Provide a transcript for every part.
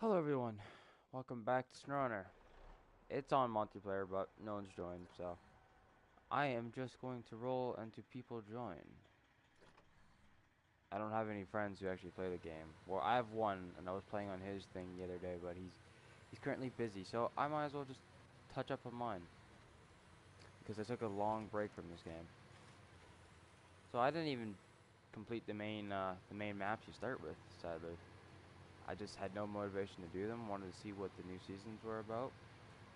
Hello everyone, welcome back to Snowrunner. It's on multiplayer, but no one's joined, so I am just going to roll until people join. I don't have any friends who actually play the game. Well, I have one, and I was playing on his thing the other day, but he's currently busy, so I might as well just touch up on mine because I took a long break from this game. So I didn't even complete the main maps you start with, sadly. I just had no motivation to do them. Wanted to see what the new seasons were about.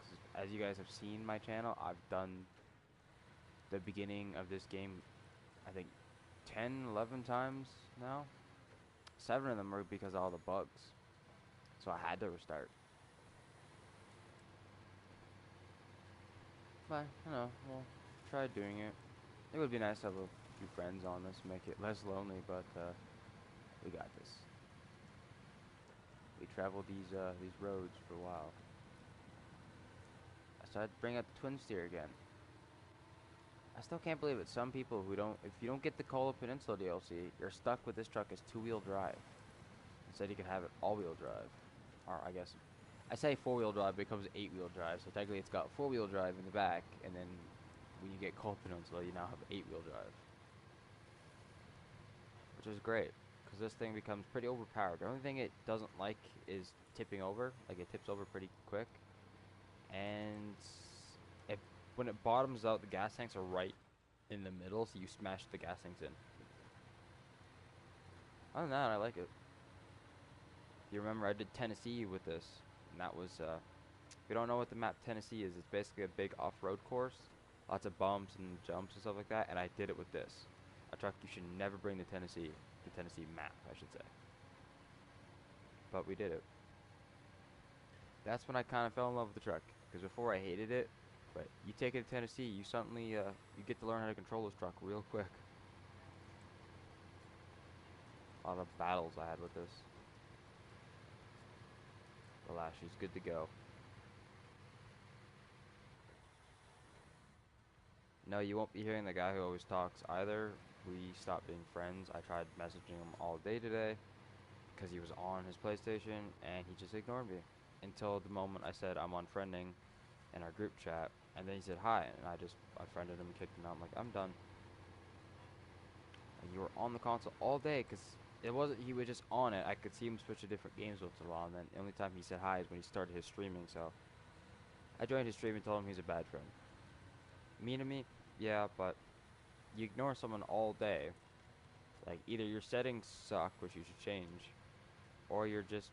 'Cause as you guys have seen my channel, I've done the beginning of this game, I think 10, 11 times now. 7 of them were because of all the bugs. So I had to restart. But, we'll try doing it. It would be nice to have a few friends on this, make it less lonely, but we got this. We traveled these roads for a while. I started to bring out the twin steer again. I still can't believe it. Some people who don't, if you don't get the Kola Peninsula DLC, you're stuck with this truck as two-wheel drive. Instead, you could have it all-wheel drive. Or, I guess, I say four-wheel drive, but it becomes eight-wheel drive. So technically, it's got four-wheel drive in the back, and then when you get Kola Peninsula, you now have eight-wheel drive. Which is great, because this thing becomes pretty overpowered. The only thing it doesn't like is tipping over. Like, it tips over pretty quick. And it, when it bottoms out, the gas tanks are right in the middle, so you smash the gas tanks in. Other than that, I like it. You remember I did Tennessee with this, and that was, if you don't know what the map Tennessee is, it's basically a big off-road course. Lots of bumps and jumps and stuff like that, and I did it with this. A truck you should never bring to Tennessee. The Tennessee map, I should say. But we did it. That's when I kind of fell in love with the truck, because before I hated it, but you take it to Tennessee, you suddenly, you get to learn how to control this truck real quick. A lot of battles I had with this. Alas, she's good to go. No, you won't be hearing the guy who always talks either. We stopped being friends. I tried messaging him all day today because he was on his PlayStation and he just ignored me until the moment I said I'm unfriending in our group chat, and then he said hi, and I just unfriended him and kicked him out. I'm like, I'm done. And you were on the console all day because it wasn't he was just on it. I could see him switch to different games once in a while, and then the only time he said hi is when he started his streaming. So I joined his stream and told him he's a bad friend. Mean to me? Yeah, but you ignore someone all day. Like, either your settings suck, which you should change, or you're just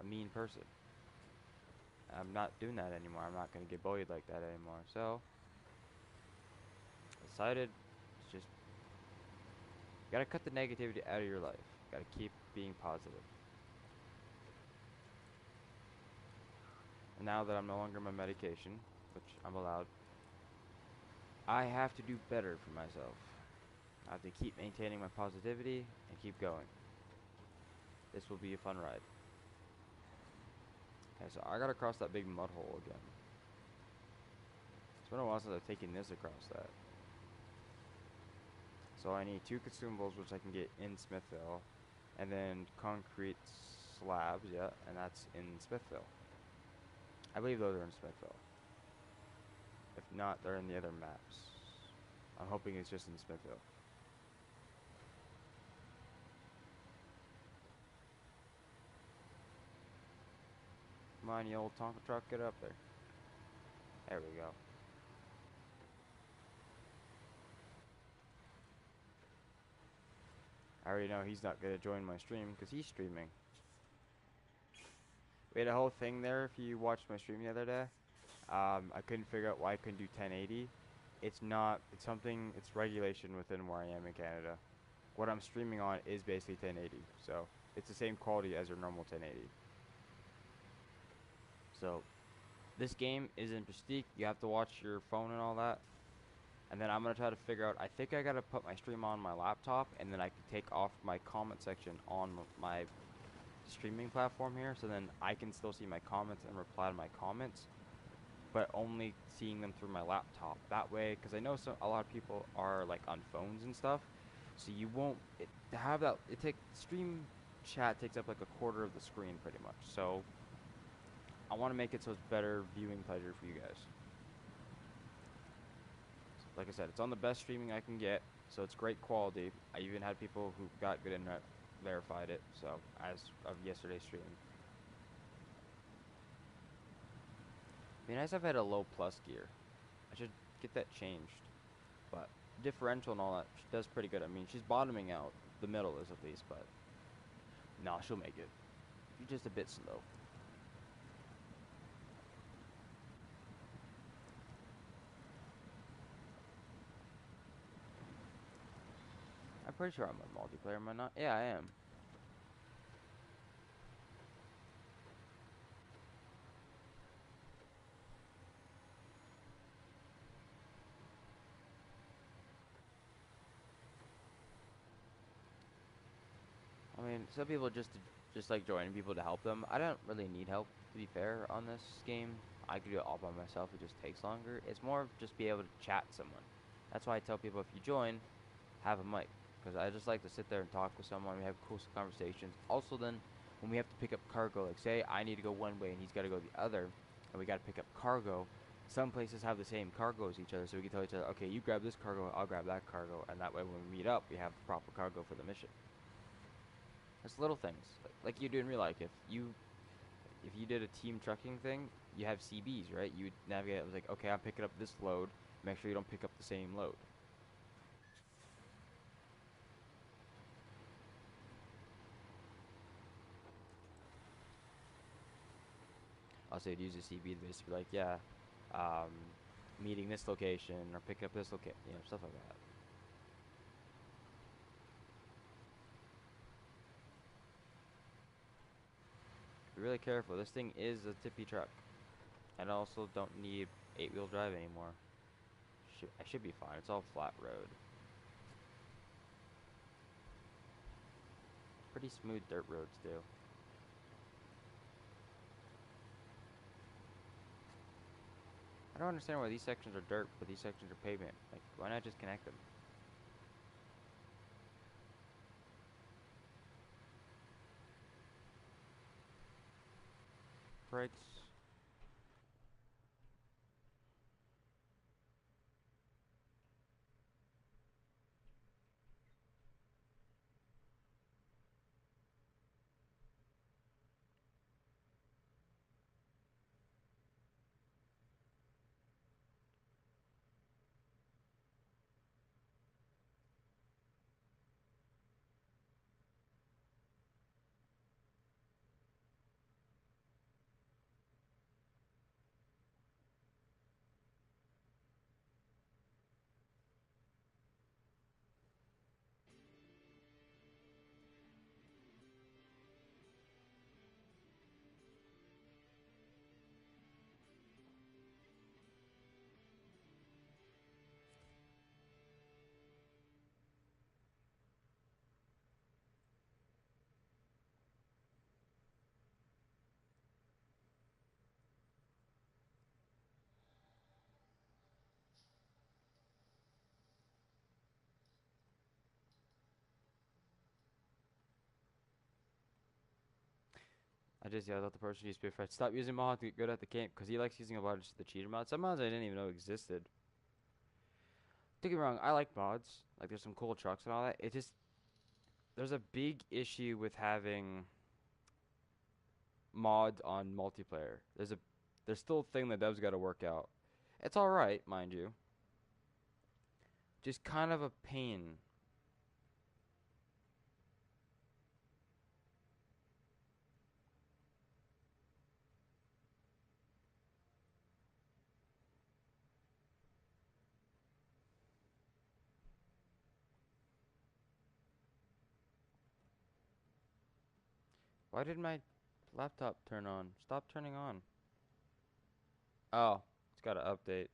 a mean person. I'm not doing that anymore. I'm not going to get bullied like that anymore. So, I decided it's just, you gotta cut the negativity out of your life. Gotta keep being positive. And now that I'm no longer on my medication, which I'm allowed, I have to do better for myself. I have to keep maintaining my positivity and keep going. This will be a fun ride. Okay, so I gotta cross that big mud hole again. It's been a while since I've taken this across that. So I need two consumables, which I can get in Smithville, and then concrete slabs, yeah, and that's in Smithville. I believe those are in Smithville. If not, they're in the other maps. I'm hoping it's just in Smithville. Come on, you old Tonka truck, get up there. There we go. I already know he's not going to join my stream because he's streaming. We had a whole thing there if you watched my stream the other day. I couldn't figure out why I couldn't do 1080. It's not, it's something, it's regulation within where I am in Canada. What I'm streaming on is basically 1080. So it's the same quality as your normal 1080. So this game is in Prestige. You have to watch your phone and all that. And then I'm going to try to figure out, I think I got to put my stream on my laptop, and then I can take off my comment section on my streaming platform here, so then I can still see my comments and reply to my comments, but only seeing them through my laptop. That way, because I know a lot of people are like on phones and stuff, so you won't to have that. It take stream chat takes up like a quarter of the screen pretty much. So I want to make it so it's better viewing pleasure for you guys. Like I said, it's on the best streaming I can get, so it's great quality. I even had people who got good internet verified it. So as of yesterday's stream, be nice if I had a low plus gear. I should get that changed. But differential and all that, she does pretty good. I mean, she's bottoming out. The middle is at least, but nah, she'll make it. She's just a bit slow. I'm pretty sure I'm on multiplayer, am I not? Yeah, I am. I mean, some people just like joining people to help them. I don't really need help, to be fair, on this game. I could do it all by myself. It just takes longer. It's more of just be able to chat someone. That's why I tell people if you join, have a mic, because I just like to sit there and talk with someone. We have cool conversations. Also, then when we have to pick up cargo, like say I need to go one way and he's got to go the other, and we got to pick up cargo. Some places have the same cargo as each other, so we can tell each other, okay, you grab this cargo, I'll grab that cargo, and that way when we meet up, we have the proper cargo for the mission. It's little things like you do in real life. If you did a team trucking thing, you have CBs, right? You would navigate. It was like, okay, I'm picking up this load. Make sure you don't pick up the same load. Also, you'd use a CB to basically be like, yeah, um, meeting this location or picking up this location, stuff like that. Be really careful. This thing is a tippy truck, and I also don't need eight-wheel drive anymore. I should be fine. It's all flat road. Pretty smooth dirt roads too. I don't understand why these sections are dirt, but these sections are pavement. Like, why not just connect them? Brakes. Yeah, I thought the person used to be afraid. Stop using mod to get good at the game because he likes using a lot of just the cheater mods. Some mods I didn't even know existed. Don't get me wrong, I like mods. Like there's some cool trucks and all that. It just there's a big issue with having mods on multiplayer. There's still a thing that devs got to work out. It's all right, mind you. Just kind of a pain. Why did my laptop turn on? Stop turning on. Oh, it's got to update.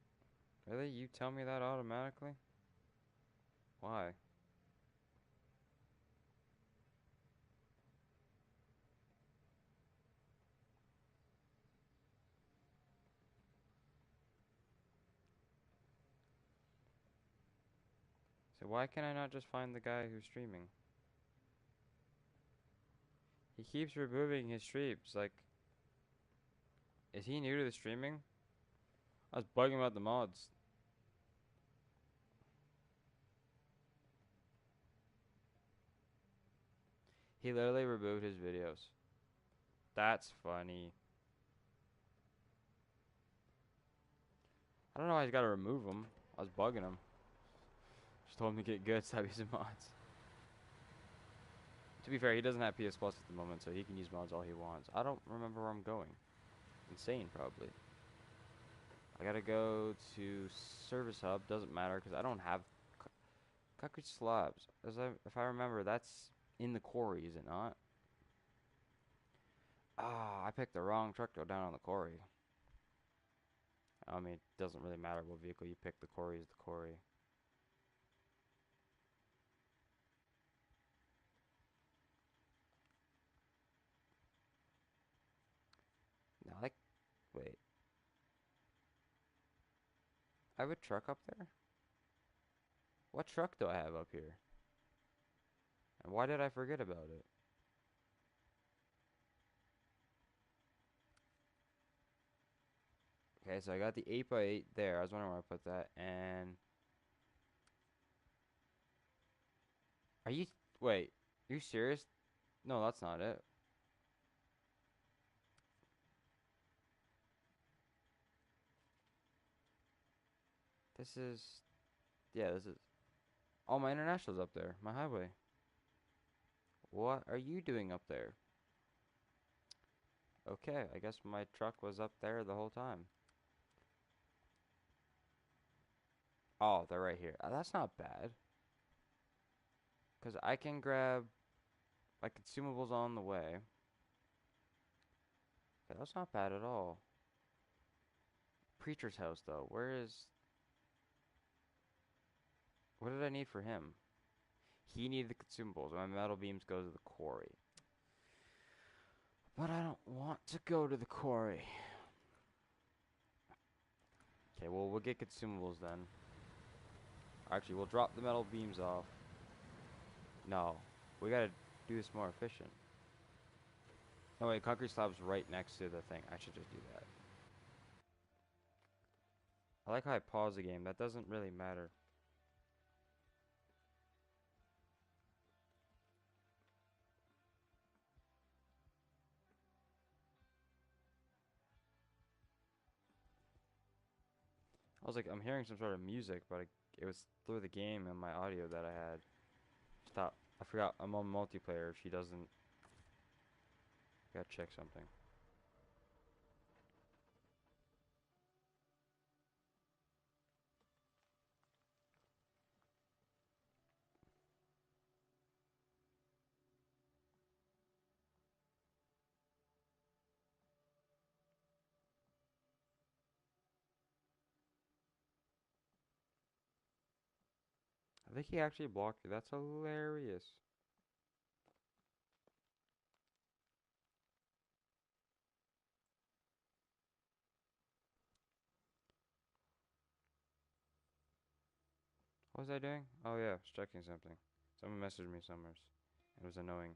Really? You tell me that automatically? Why? So why can I not just find the guy who's streaming? He keeps removing his streams. Like, is he new to the streaming? I was bugging about the mods. He literally removed his videos. That's funny. I don't know why he's got to remove them. I was bugging him. Just told him to get good, stop using mods. To be fair, he doesn't have PS Plus at the moment, so he can use mods all he wants. I don't remember where I'm going. Insane, probably. I gotta go to Service Hub. Doesn't matter, because I don't have concrete slabs. If I remember, that's in the quarry, is it not? Ah, I picked the wrong truck to go down on the quarry. I mean, it doesn't really matter what vehicle you pick. The quarry is the quarry. Now, like, wait. I have a truck up there? What truck do I have up here? And why did I forget about it? Okay, so I got the 8x8 there. I was wondering where I put that. And are you, wait, are you serious? No, that's not it. This is, yeah, this is, oh, my international's up there. My highway. What are you doing up there? Okay, I guess my truck was up there the whole time. Oh, they're right here. That's not bad. Because I can grab my consumables on the way. Okay, that's not bad at all. Preacher's house, though. Where is... What did I need for him? He needed the consumables. My metal beams go to the quarry. But I don't want to go to the quarry. Okay, well, we'll get consumables then. Actually, we'll drop the metal beams off. No, we gotta do this more efficient. No, wait, concrete slab's right next to the thing. I should just do that. I like how I pause the game. That doesn't really matter. I was like, I'm hearing some sort of music, but it was through the game and my audio that I had. Stop. I forgot I'm on multiplayer. She doesn't... Gotta check something. I think he actually blocked you. That's hilarious. What was I doing? Oh yeah, I was checking something. Someone messaged me somewhere. It was annoying.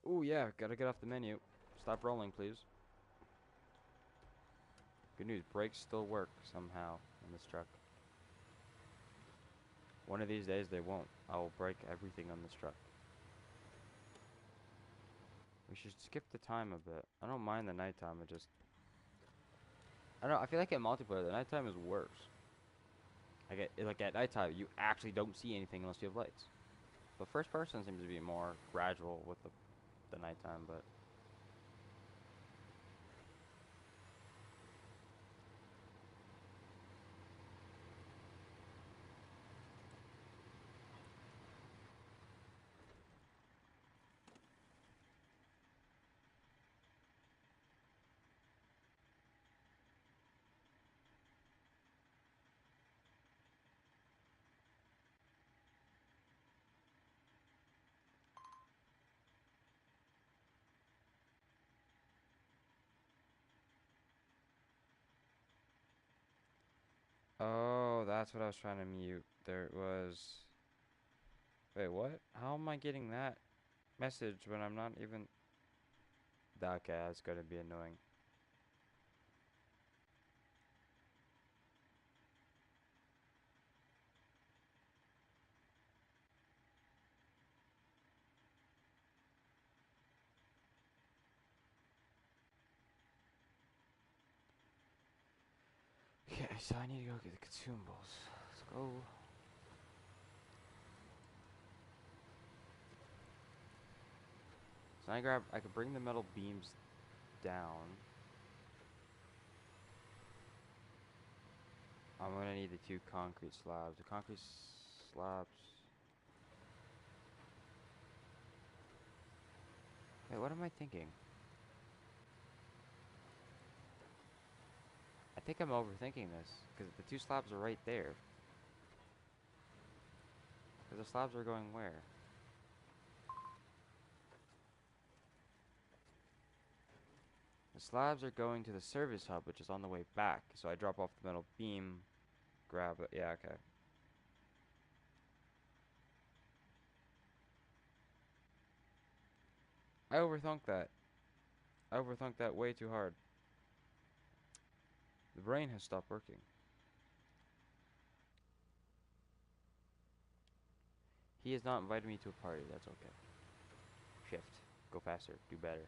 Ooh yeah, gotta get off the menu. Stop rolling, please. Good news, brakes still work somehow in this truck. One of these days they won't. I will break everything on this truck. We should skip the time a bit. I don't mind the nighttime, it just... I don't know, I feel like in multiplayer, the nighttime is worse. Like at nighttime, you actually don't see anything unless you have lights. But first person seems to be more gradual with the nighttime, but... Oh, that's what I was trying to mute. There it was. Wait, what? How am I getting that message when I'm not even... Okay, that's gonna be annoying. Okay, so I need to go get the consumables. Let's go. So I could bring the metal beams down. I'm gonna need the 2 concrete slabs. The concrete slabs. Wait, what am I thinking? I think I'm overthinking this because the 2 slabs are right there. Because the slabs are going where? The slabs are going to the service hub, which is on the way back. So I drop off the metal beam, grab it. Yeah, okay. I overthunk that. I overthunk that way too hard. The brain has stopped working. He has not invited me to a party. That's okay. Shift. Go faster. Do better.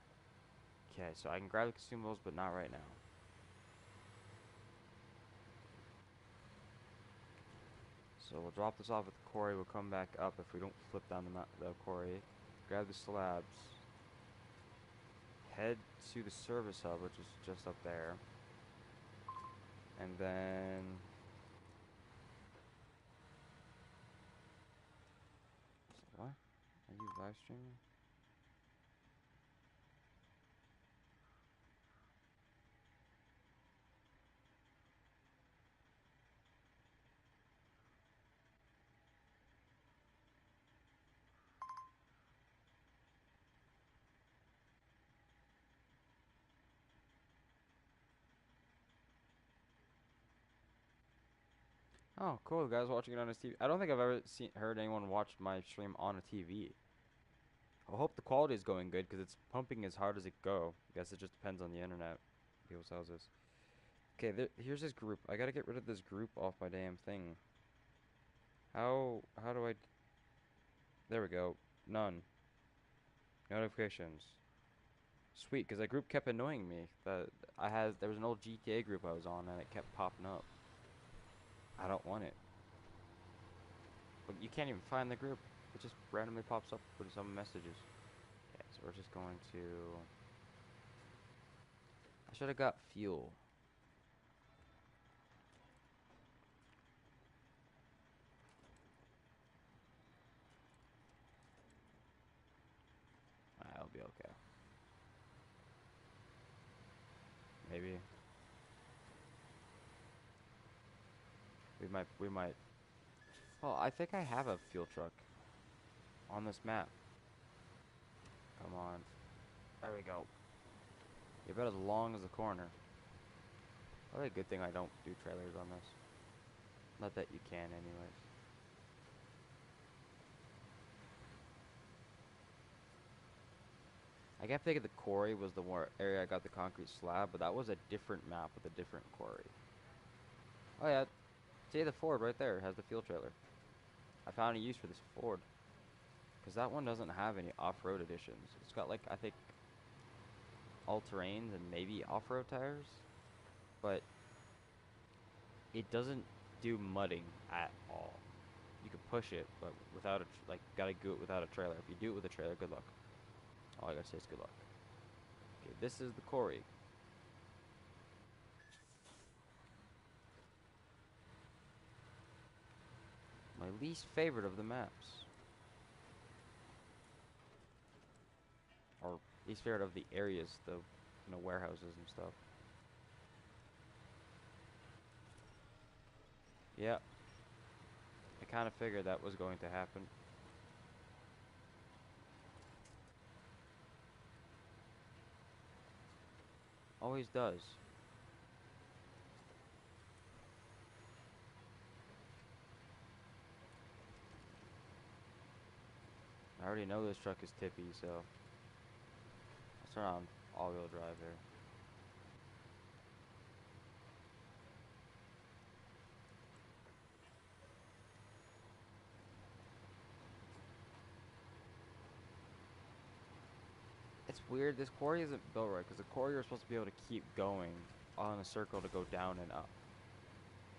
Okay, so I can grab the consumables, but not right now. So we'll drop this off at the quarry. We'll come back up if we don't flip down the quarry. Grab the slabs. Head to the service hub, which is just up there. And then... What? Are you live streaming? Oh, cool. The guy's watching it on his TV. I don't think I've ever heard anyone watch my stream on a TV. I hope the quality is going good because it's pumping as hard as it go. I guess it just depends on the internet. People's houses. Okay, here's this group. I gotta get rid of this group off my damn thing. How do I... There we go. None. Notifications. Sweet, because that group kept annoying me. There was an old GTA group I was on and it kept popping up. I don't want it. But you can't even find the group. It just randomly pops up with some messages. Okay, so we're just going to... I should have got fuel. I'll be okay. Maybe. We might. Well, I think I have a fuel truck on this map. Come on. There we go. You're about as long as the corner. Probably a good thing I don't do trailers on this. Not that you can anyways. I kept thinking the quarry was the area I got the concrete slab, but that was a different map with a different quarry. Oh yeah, see the Ford right there has the fuel trailer. I found a use for this Ford. Because that one doesn't have any off-road additions. It's got like, I think, all-terrains and maybe off-road tires. But it doesn't do mudding at all. You can push it, but without gotta do it without a trailer. If you do it with a trailer, good luck. All I gotta say is good luck. Okay, this is the quarry. My least favorite of the maps. Or least favorite of the areas, the warehouses and stuff. Yeah. I kind of figured that was going to happen. Always does. already know this truck is tippy, so let's turn on all-wheel drive here. It's weird, this quarry isn't built right, because the quarry you're supposed to be able to keep going on a circle to go down and up.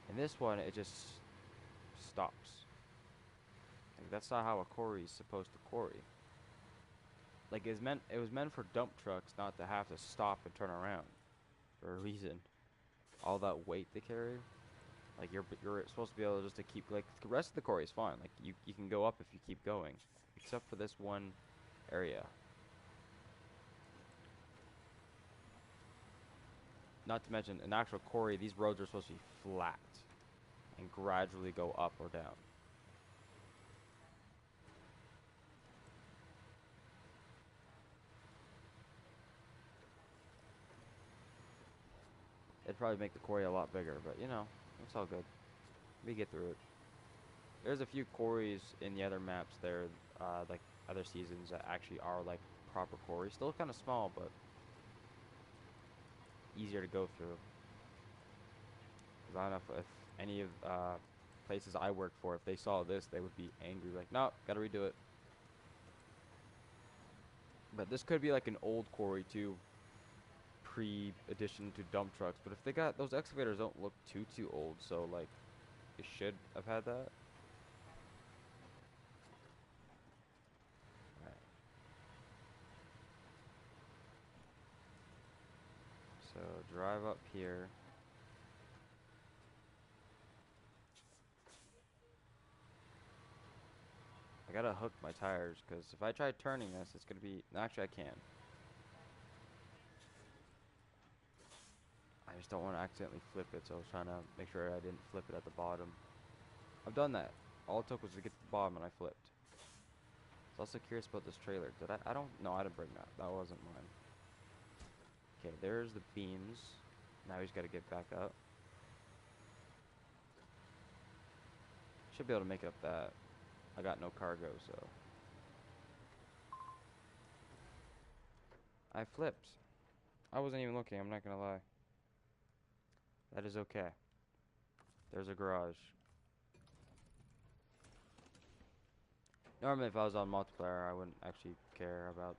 In this one, it just stops. Like, that's not how a quarry is supposed to quarry. Like, it was meant for dump trucks not to have to stop and turn around for a reason. All that weight they carry. Like, you're supposed to be able just to keep, like, the rest of the quarry is fine. Like, you can go up if you keep going. Except for this one area. Not to mention, an actual quarry, these roads are supposed to be flat. And gradually go up or down. It'd probably make the quarry a lot bigger, but you know, it's all good. We get through it. There's a few quarries in the other maps there, like other seasons that actually are like proper quarries. Still kind of small, but easier to go through. 'Cause I don't know if any of places I worked for, if they saw this, they would be angry. Like, no, gotta redo it. But this could be like an old quarry too, pre-addition to dump trucks. But if they got those excavators, don't look too old, so like it should have had that. Right. So drive up here. I gotta hook my tires, because if I try turning this, it's gonna be... Actually, I can. I just don't want to accidentally flip it, so I was trying to make sure I didn't flip it at the bottom. I've done that. All it took was to get to the bottom and I flipped. I was also curious about this trailer. Did I don't... No, I didn't bring that. That wasn't mine. Okay, there's the beams. Now he's gotta get back up. Should be able to make it up that. I got no cargo, so... I flipped. I wasn't even looking, I'm not gonna lie. That is okay. There's a garage. Normally if I was on multiplayer, I wouldn't actually care about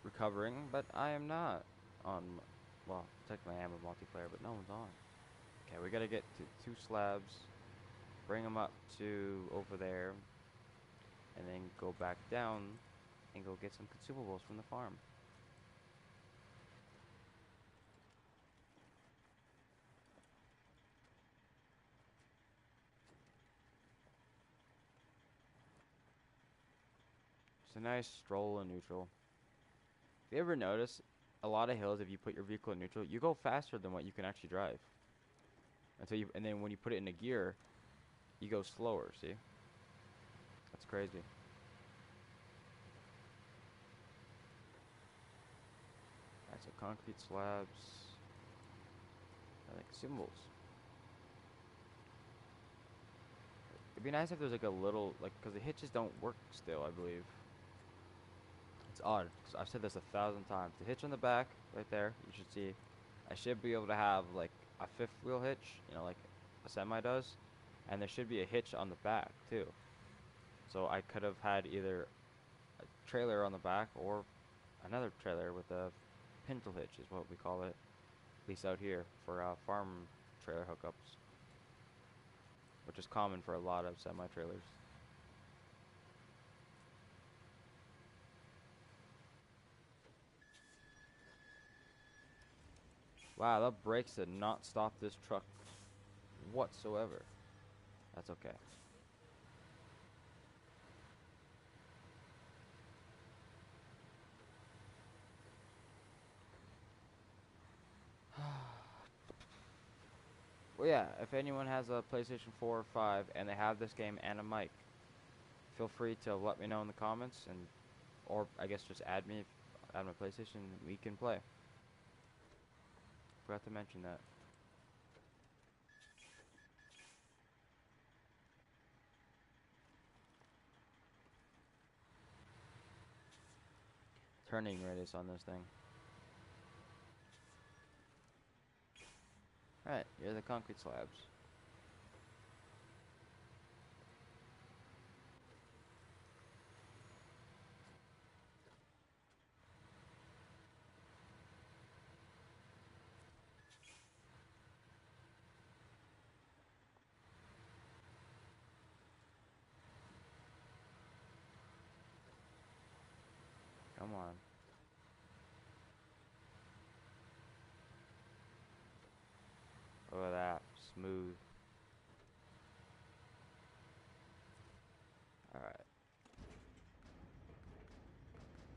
recovering, but I am not on... Well, technically I am a multiplayer, but no one's on. Okay, we gotta get to 2 slabs. Bring them up to over there. And then go back down and go get some consumables from the farm. It's a nice stroll in neutral. If you ever notice, a lot of hills, if you put your vehicle in neutral, you go faster than what you can actually drive. And then when you put it in a gear, you go slower, see? That's crazy. Alright, so concrete slabs. And the consumables. It'd be nice if there's like a little, like, because the hitches don't work still, I believe. It's odd, because I've said this 1,000 times. The hitch on the back, right there, you should see. I should be able to have like a 5th wheel hitch, you know, like a semi does. And there should be a hitch on the back, too. So I could have had either a trailer on the back or another trailer with a pintle hitch is what we call it. At least out here for farm trailer hookups. Which is common for a lot of semi-trailers. Wow, that brakes did not stop this truck whatsoever. That's okay. Well, yeah, if anyone has a PlayStation 4 or 5 and they have this game and a mic, feel free to let me know in the comments, and or I guess just add me, add my PlayStation, and we can play. Forgot to mention that. turning radius on this thing. Alright, here are the concrete slabs. Come on. Look at that. Smooth. Alright.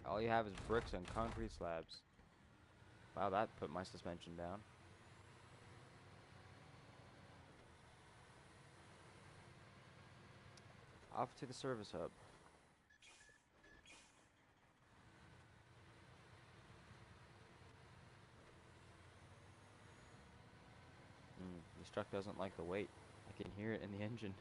All you have is bricks and concrete slabs. Wow, that put my suspension down. Off to the service hub. This truck doesn't like the weight. I can hear it in the engine.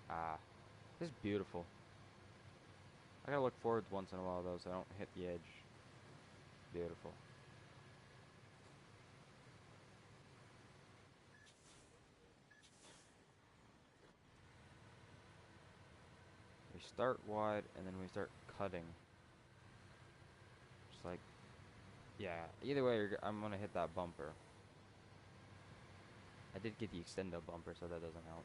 Ah, this is beautiful. I gotta look forwards once in a while though, so I don't hit the edge. Beautiful. We start wide and then we start cutting. Just like, yeah. Either way, I'm gonna hit that bumper. I did get the extendo bumper, so that doesn't help.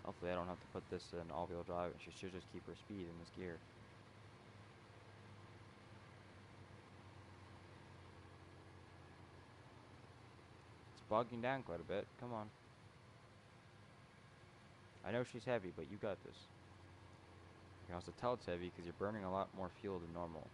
Hopefully I don't have to put this in all-wheel drive, and she should just keep her speed in this gear. It's bogging down quite a bit. Come on. I know she's heavy, but you got this. You can also tell it's heavy because you're burning a lot more fuel than normal.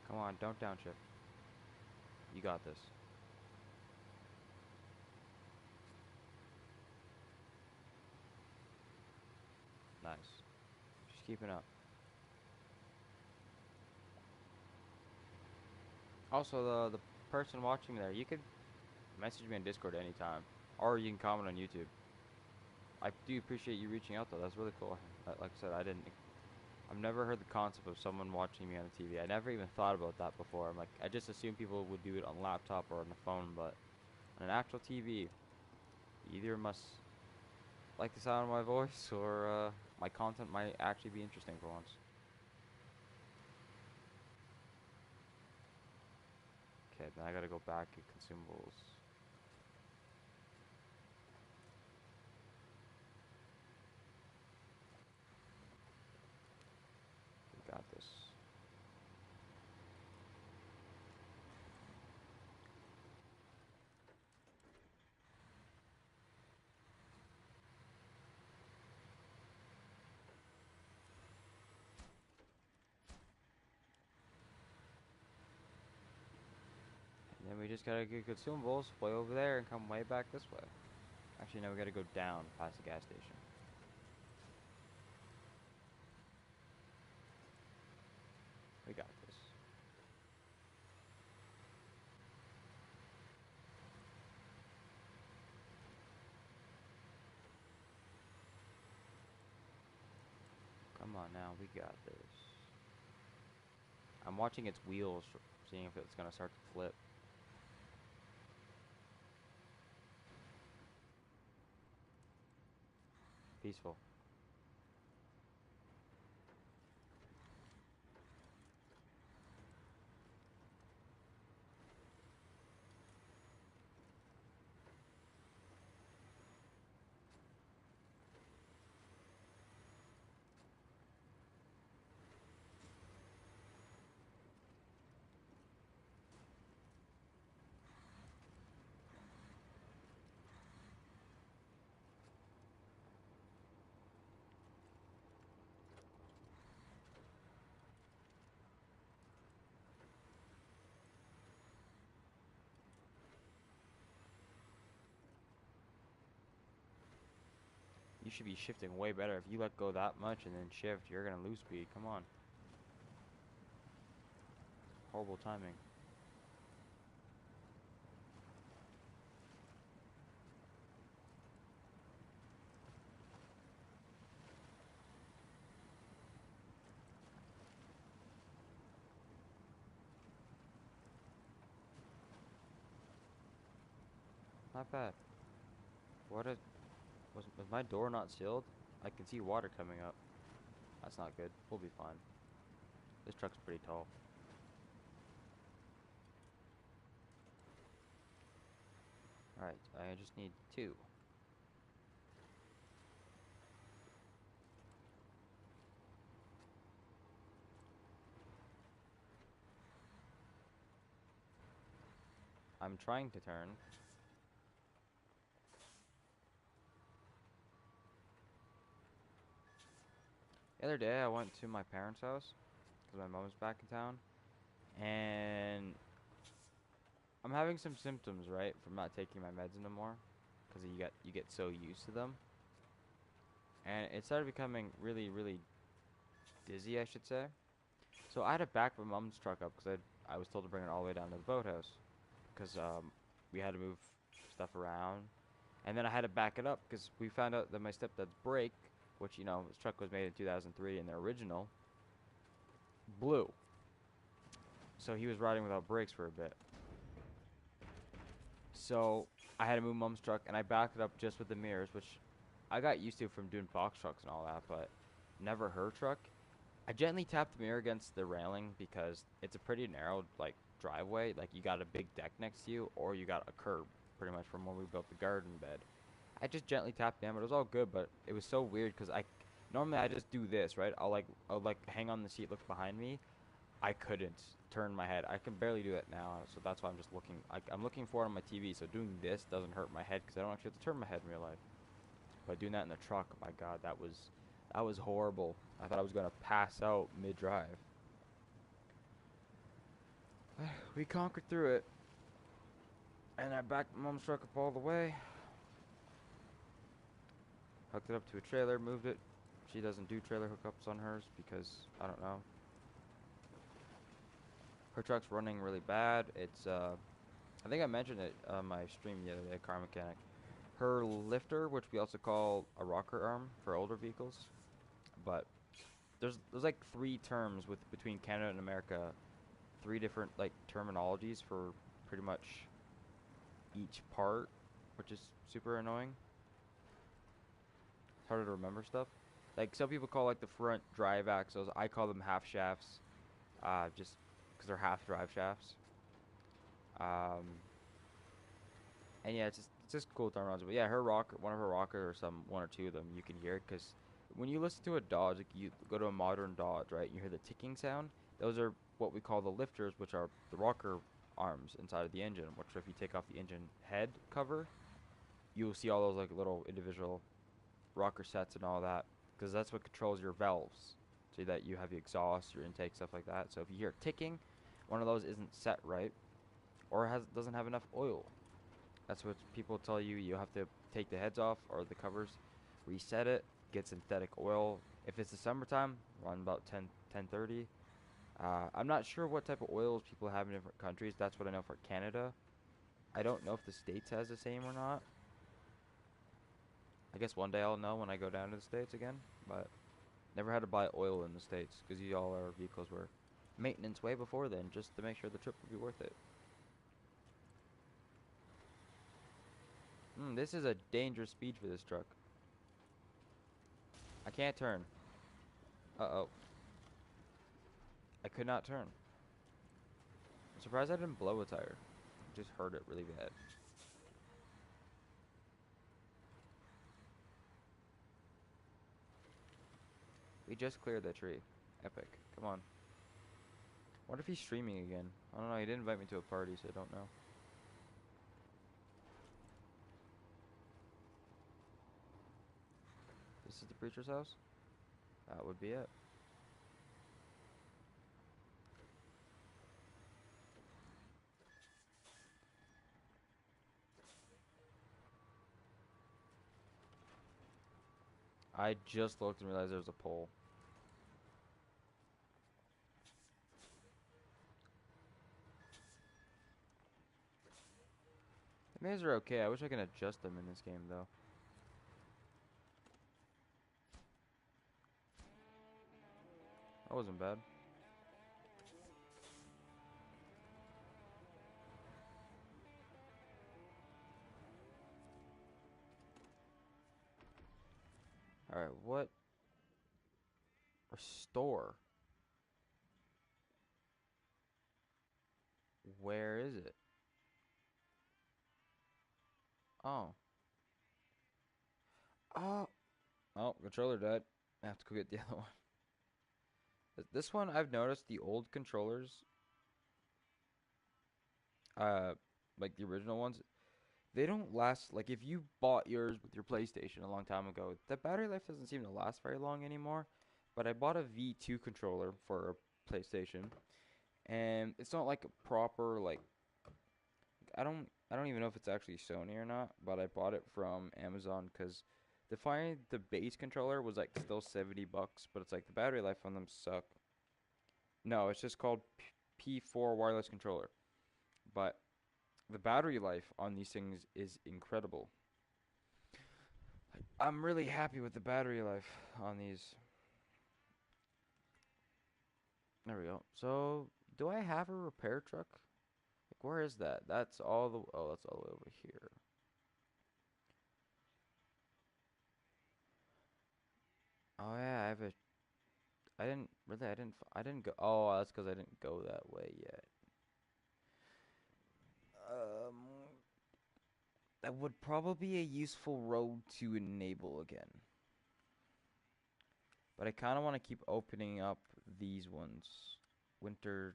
Come on, don't downshift. You got this. Nice. Just keeping up. Also, the person watching there, you could message me on Discord anytime, or you can comment on YouTube. I do appreciate you reaching out though. That's really cool. Like I said, I've never heard the concept of someone watching me on the TV. I never even thought about that before. I'm like, I just assumed people would do it on laptop or on the phone, but on an actual TV, you either must like the sound of my voice or my content might actually be interesting for once. Okay, then I gotta go back to consumables. We got this. And then we just gotta get consumables way over there and come way back this way. Actually, no, we gotta go down past the gas station. We got this. Come on now, we got this. I'm watching its wheels, seeing if it's gonna start to flip. Peaceful. should be shifting way better. If you let go that much and then shift, you're gonna lose speed. Come on. Horrible timing. Not bad. What is... Was my door not sealed? I can see water coming up. That's not good. We'll be fine. This truck's pretty tall. Alright, I just need 2. I'm trying to turn. The other day I went to my parents' house because my mom's back in town, and I'm having some symptoms, right, from not taking my meds anymore, because you get so used to them, and it started becoming really, really dizzy, I should say. So I had to back my mom's truck up because I was told to bring it all the way down to the boathouse, because we had to move stuff around, and then I had to back it up because we found out that my stepdad's brake, which, you know, his truck was made in 2003 and the original, blew. So he was riding without brakes for a bit. So I had to move mom's truck, and I backed it up just with the mirrors, which I got used to from doing box trucks and all that, but never her truck. I gently tapped the mirror against the railing because it's a pretty narrow, like, driveway. Like, you got a big deck next to you, or you got a curb, pretty much from when we built the garden bed. I just gently tapped down, but it was all good, but it was so weird because normally I just do this, right? I'll like hang on the seat, look behind me. I couldn't turn my head. I can barely do that now, so that's why I'm just looking. I'm looking forward on my TV, so doing this doesn't hurt my head because I don't actually have to turn my head in real life. But doing that in the truck, my God, that was horrible. I thought I was gonna pass out mid-drive. We conquered through it, and I backed mom's truck up all the way. Hooked it up to a trailer, moved it. She doesn't do trailer hookups on hers because, I don't know. Her truck's running really bad. It's, I think I mentioned it on my stream the other day, Car Mechanic. Her lifter, which we also call a rocker arm for older vehicles, but there's like 3 terms between Canada and America, 3 different like terminologies for pretty much each part, which is super annoying. It's harder to remember stuff. Like, some people call like the front drive axles. I call them half shafts, just because they're half drive shafts. Um, and yeah, it's just cool terminology. But yeah, her rocker, one of her rockers, or one or two of them, you can hear it because when you listen to a Dodge, like you go to a modern Dodge, right? You hear the ticking sound. Those are what we call the lifters, which are the rocker arms inside of the engine. Which, if you take off the engine head cover, you'll see all those like little individual rocker sets and all that, because that's what controls your valves, so that you have your exhaust, your intake, stuff like that. So if you hear ticking, one of those isn't set right, or doesn't have enough oil. That's what people tell you. You have to take the heads off or the covers, reset it, get synthetic oil. If it's the summertime, run about 10:30. I'm not sure what type of oils people have in different countries. That's what I know for Canada. I don't know if the States has the same or not. I guess one day I'll know when I go down to the States again, but never had to buy oil in the States because all our vehicles were maintenance way before then, just to make sure the trip would be worth it. This is a dangerous speed for this truck. I can't turn. Uh-oh. I could not turn. I'm surprised I didn't blow a tire. I just hurt it really bad. We just cleared that tree. Epic. Come on. What if he's streaming again? I don't know. He didn't invite me to a party, so I don't know. This is the preacher's house? That would be it. I just looked and realized there was a pole. The mazes are okay. I wish I could adjust them in this game, though. That wasn't bad. Alright, what? Restore. Where is it? Oh. Oh. Oh, controller died. I have to go get the other one. This one, I've noticed the old controllers, uh, like the original ones, they don't last. Like if you bought yours with your PlayStation a long time ago, the battery life doesn't seem to last very long anymore. But I bought a V2 controller for a PlayStation, and it's not like a proper like I don't even know if it's actually Sony or not, but I bought it from Amazon because the find the base controller was like still $70, but it's like the battery life on them suck. No, it's just called P4 wireless controller, but the battery life on these things is incredible. I'm really happy with the battery life on these. There we go. So, do I have a repair truck? Like, where is that? That's all the oh, that's all the way over here. Oh yeah, I have a. I didn't really. I didn't. I didn't go. Oh, that's because I didn't go that way yet. Um, that would probably be a useful road to enable again. But I kind of want to keep opening up these ones. Winter.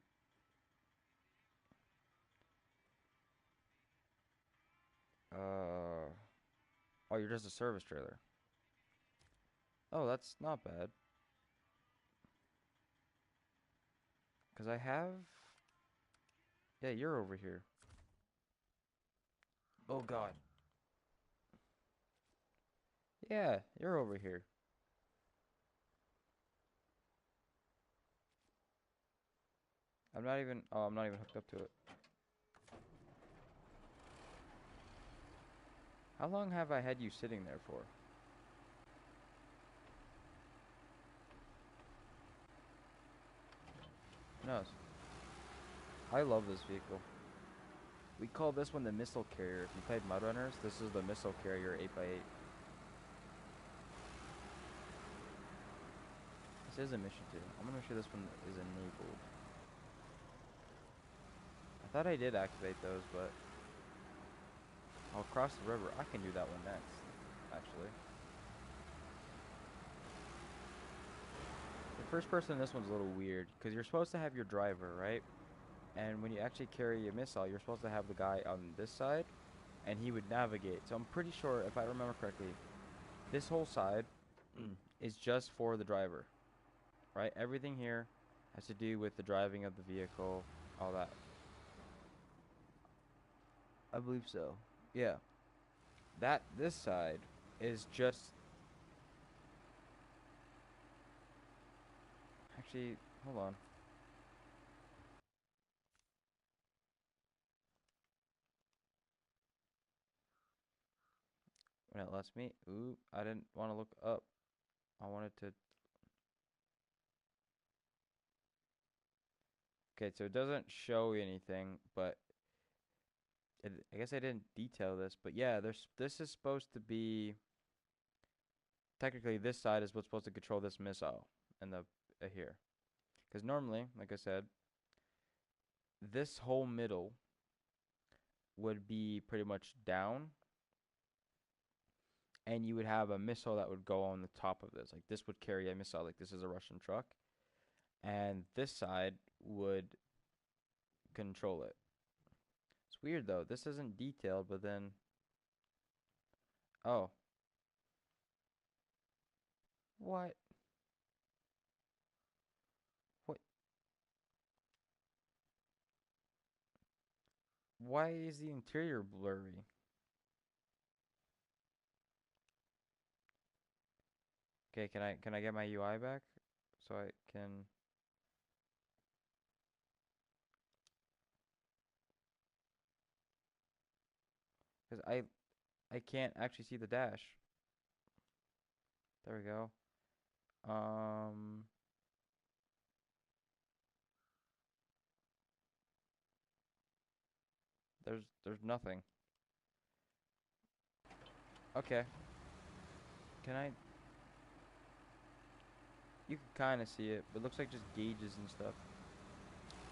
Uh. Oh, you're just a service trailer. Oh, that's not bad. Cause I have. Yeah, you're over here. Oh God. Yeah, you're over here. I'm not even. Oh, I'm not even hooked up to it. How long have I had you sitting there for? No. I love this vehicle. We call this one the missile carrier. If you played Mud Runners, this is the missile carrier 8x8. This is a mission too. I'm gonna make sure this one is enabled. I thought I did activate those, but I'll cross the river. I can do that one next, actually. The first person in this one's a little weird, because you're supposed to have your driver, right? And when you actually carry a missile, you're supposed to have the guy on this side, and he would navigate. So I'm pretty sure, if I remember correctly, this whole side is just for the driver, right? Everything here has to do with the driving of the vehicle, all that. I believe so. Yeah. This side is just actually, hold on. When it lets me, ooh, I didn't want to look up. I wanted to. Okay, so it doesn't show anything, but I guess I didn't detail this, but yeah, this is supposed to be technically this side is what's supposed to control this missile and the here. Because normally, like I said, this whole middle would be pretty much down, and you would have a missile that would go on the top of this. Like this would carry a missile, like this is a Russian truck, and this side would control it. It's weird though. This isn't detailed, but then oh, what? What? Why is the interior blurry? Okay, can I get my UI back so I can? Because I can't actually see the dash. There we go. Um, there's nothing. Okay. Can I? You can kind of see it, but it looks like just gauges and stuff.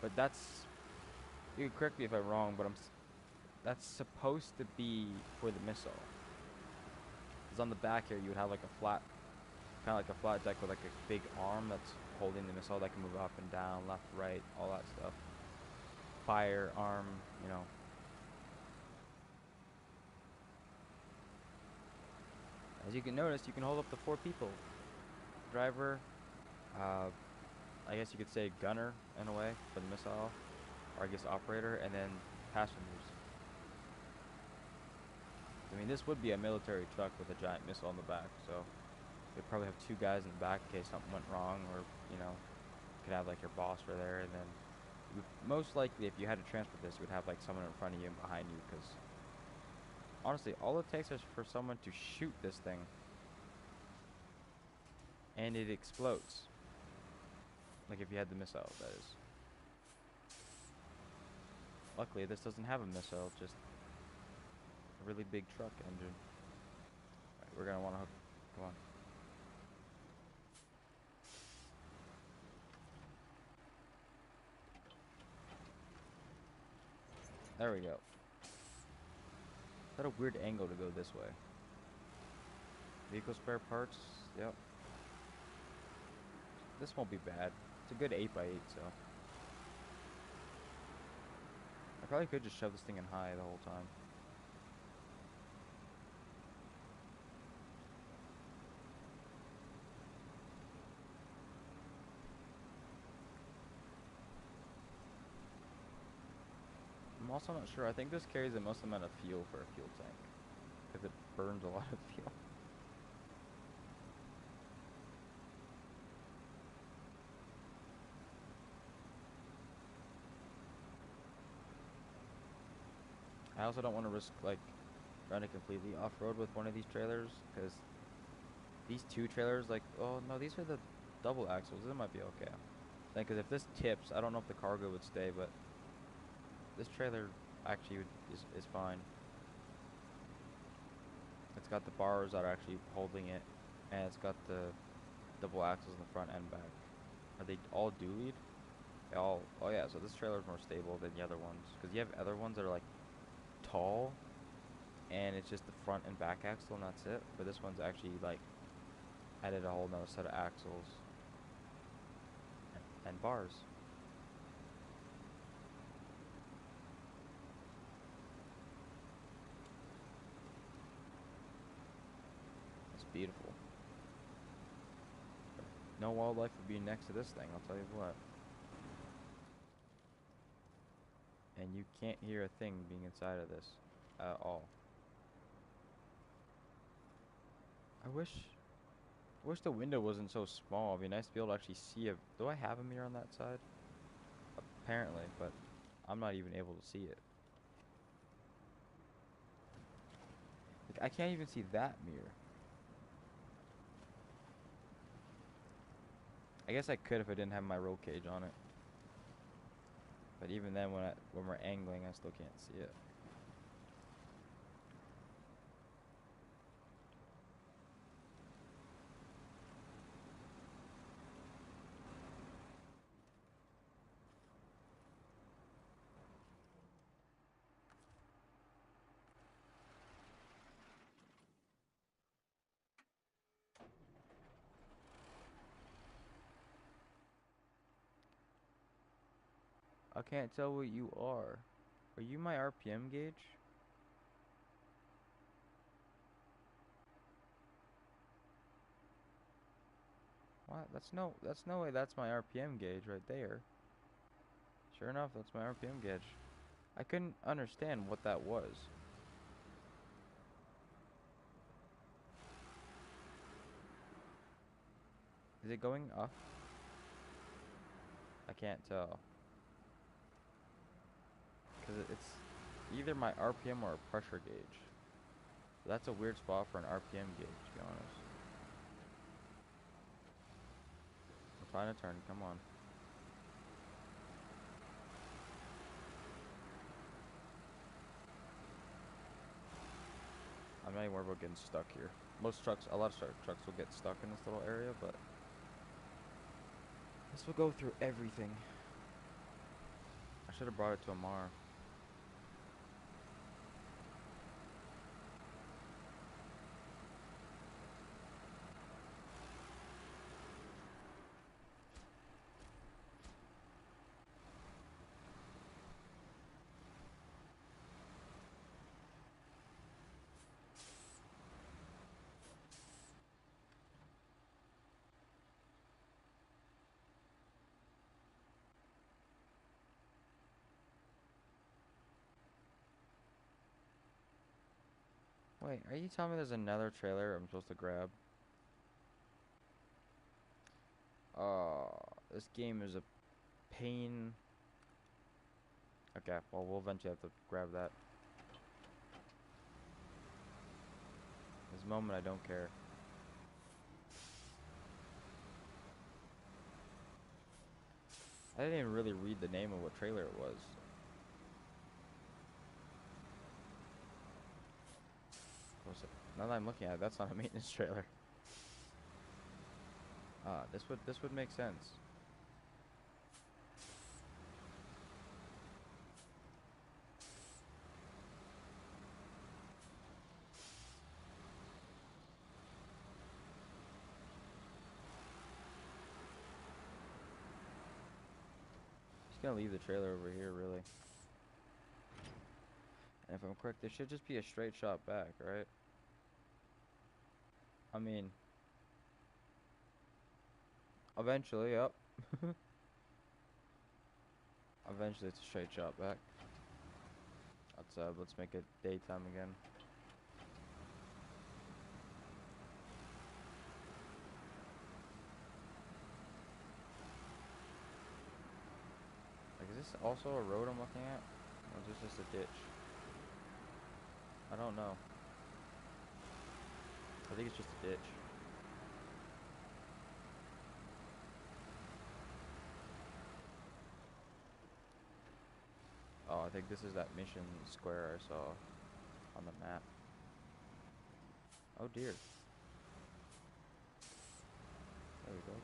But that's, you can correct me if I'm wrong, but that's supposed to be for the missile. Because on the back here, you would have like a flat, kind of like a flat deck with like a big arm that's holding the missile that can move up and down, left, right, all that stuff. Fire arm, you know. As you can notice, you can hold up to 4 people. Driver, uh, I guess you could say gunner in a way for the missile, or I guess operator, and then passengers. I mean, this would be a military truck with a giant missile on the back, so you'd probably have 2 guys in the back in case something went wrong, or, you know, you could have like your boss right there, and then you would, most likely, if you had to transport this, you would have like someone in front of you and behind you, because honestly, all it takes is for someone to shoot this thing, and it explodes. Like if you had the missile, that is. Luckily, this doesn't have a missile, just a really big truck engine. Right, we're gonna want to hook. Come on. There we go. Is that a weird angle to go this way? Vehicle spare parts. Yep. This won't be bad. It's a good 8x8, so. I probably could just shove this thing in high the whole time. I'm also not sure. I think this carries the most amount of fuel for a fuel tank, because it burns a lot of fuel. I also don't want to risk like running completely off-road with one of these trailers, because these 2 trailers, like, oh no, these are the double axles. This might be okay. Because if this tips, I don't know if the cargo would stay, but this trailer actually is fine. It's got the bars that are actually holding it, and it's got the double axles in the front and back. Are they all dualied? They all. Oh yeah, so this trailer is more stable than the other ones, because you have other ones that are like tall, and it's just the front and back axle, and that's it. But this one's actually like added a whole nother set of axles and bars. It's beautiful. No wildlife would be next to this thing, I'll tell you what. And you can't hear a thing being inside of this at all. I wish the window wasn't so small. It'd be nice to be able to actually see it. Do I have a mirror on that side? Apparently, but I'm not even able to see it. Like, I can't even see that mirror. I guess I could if I didn't have my roll cage on it. But even then, when we're angling, I still can't see it. I can't tell what you are. Are you my RPM gauge? What? That's no way that's my RPM gauge right there. Sure enough, that's my RPM gauge. I couldn't understand what that was. Is it going up? I can't tell. Because it's either my RPM or a pressure gauge. That's a weird spot for an RPM gauge, to be honest. I'm trying to turn, come on. I'm not even worried about getting stuck here. Most trucks, a lot of trucks will get stuck in this little area, but this will go through everything. I should have brought it to Amar. Wait, are you telling me there's another trailer I'm supposed to grab? This game is a pain. Okay, well, we'll eventually have to grab that. This moment, I don't care. I didn't even really read the name of what trailer it was. What's it? Now that I'm looking at it, that's not a maintenance trailer. This would make sense. Just gonna leave the trailer over here, really. And if I'm correct, this should just be a straight shot back, right? I mean, eventually, yep. Eventually, it's a straight shot back. Let's make it daytime again. Like, is this also a road I'm looking at? Or is this just a ditch? I don't know. I think it's just a ditch. Oh, I think this is that mission square I saw on the map. Oh dear. There we go.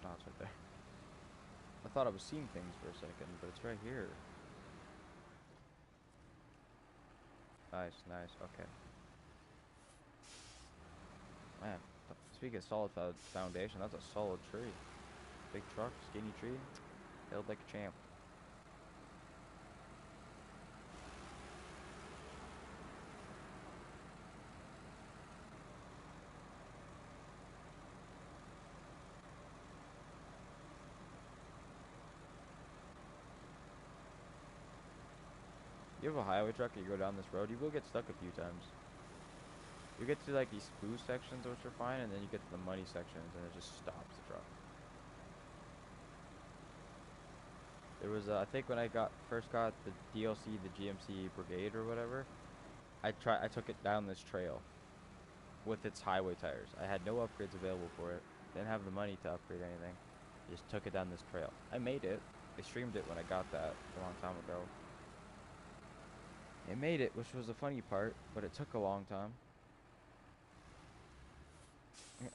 Oh, it's right there. I thought I was seeing things for a second, but it's right here. Nice, nice, okay. Man, speaking of solid foundation, that's a solid tree. Big truck, skinny tree, held like a champ. You have a highway truck and you go down this road, you will get stuck a few times. You get to like these spruce sections, which are fine, and then you get to the muddy sections and it just stops the truck. There was, I think when I first got the DLC, the GMC Brigade or whatever, I took it down this trail with its highway tires. I had no upgrades available for it. Didn't have the money to upgrade anything. I just took it down this trail. I made it. I streamed it when I got that a long time ago. It made it, which was the funny part, but it took a long time.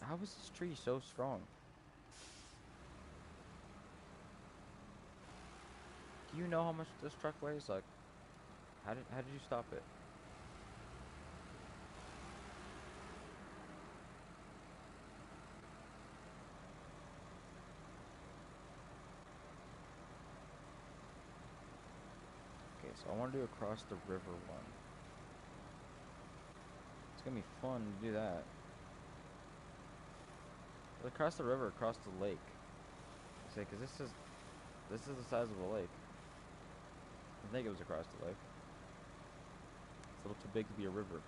How was this tree so strong? Do you know how much this truck weighs? Like, how did you stop it? Okay, so I want to do across the river one. It's gonna be fun to do that. Across the river, across the lake. Say, cause this is the size of a lake. think it was across the lake. It's a little too big to be a river.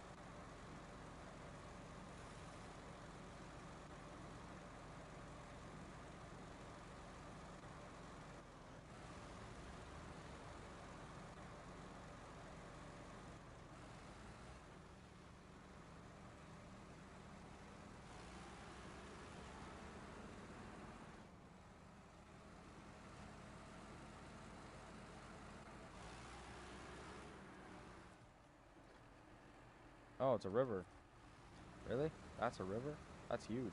Oh, it's a river. Really? That's a river? That's huge.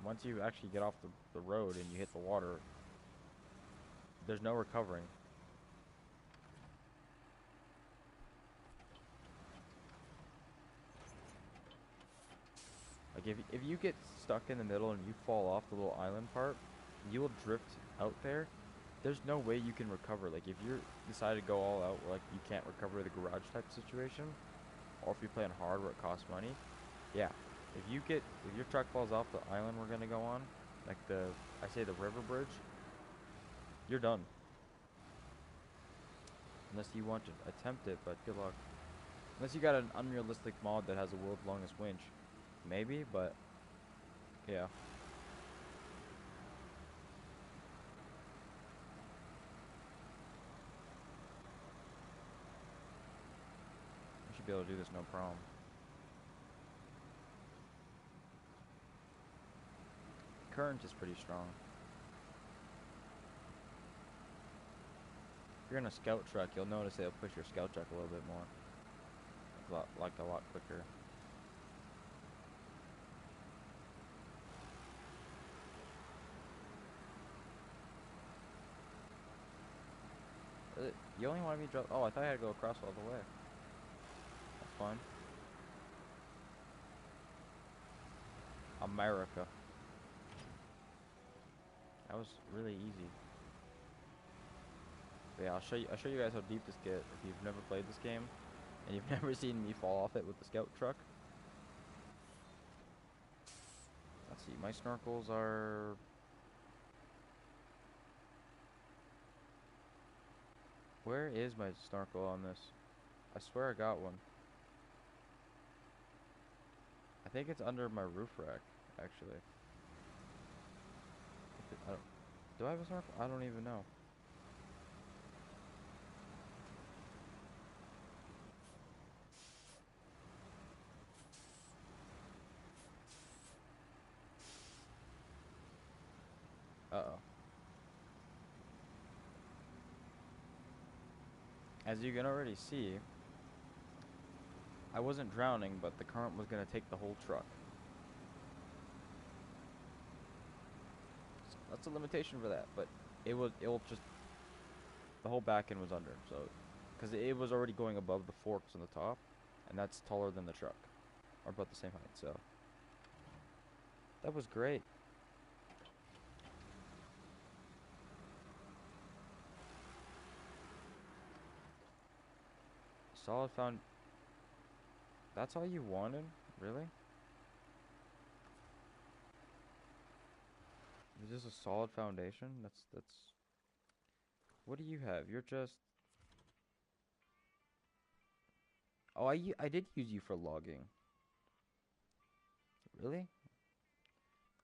Once you actually get off the road and you hit the water, there's no recovering. Like if you get stuck in the middle and you fall off the little island part, you will drift out there. There's no way you can recover. Like if you decide to go all out, where like you can't recover the garage type situation, or if you're playing hard where it costs money, yeah. If your truck falls off the island we're gonna go on, like I say the river bridge, you're done. Unless you want to attempt it, but good luck. Unless you got an unrealistic mod that has the world's longest winch. Maybe, but yeah. You should be able to do this no problem. Current is pretty strong. If you're in a scout truck, you'll notice it'll push your scout truck a little bit more. A lot quicker. You only wanted me to drop. Oh, I thought I had to go across all the way. That's fine. America. That was really easy. But yeah, I'll show you guys how deep this gets if you've never played this game and you've never seen me fall off it with the scout truck. Let's see. My snorkels are. Where is my snorkel on this? I swear I got one. I think it's under my roof rack, actually. I don't, do I have a snorkel? I don't even know. Uh-oh. As you can already see, I wasn't drowning, but the current was going to take the whole truck. So that's a limitation for that, but it will just, the whole back end was under, so, because it was already going above the forks on the top, and that's taller than the truck, or about the same height, so. That was great. Solid found, that's all you wanted? Really? Is this a solid foundation? What do you have? You're just, oh, I did use you for logging. Really?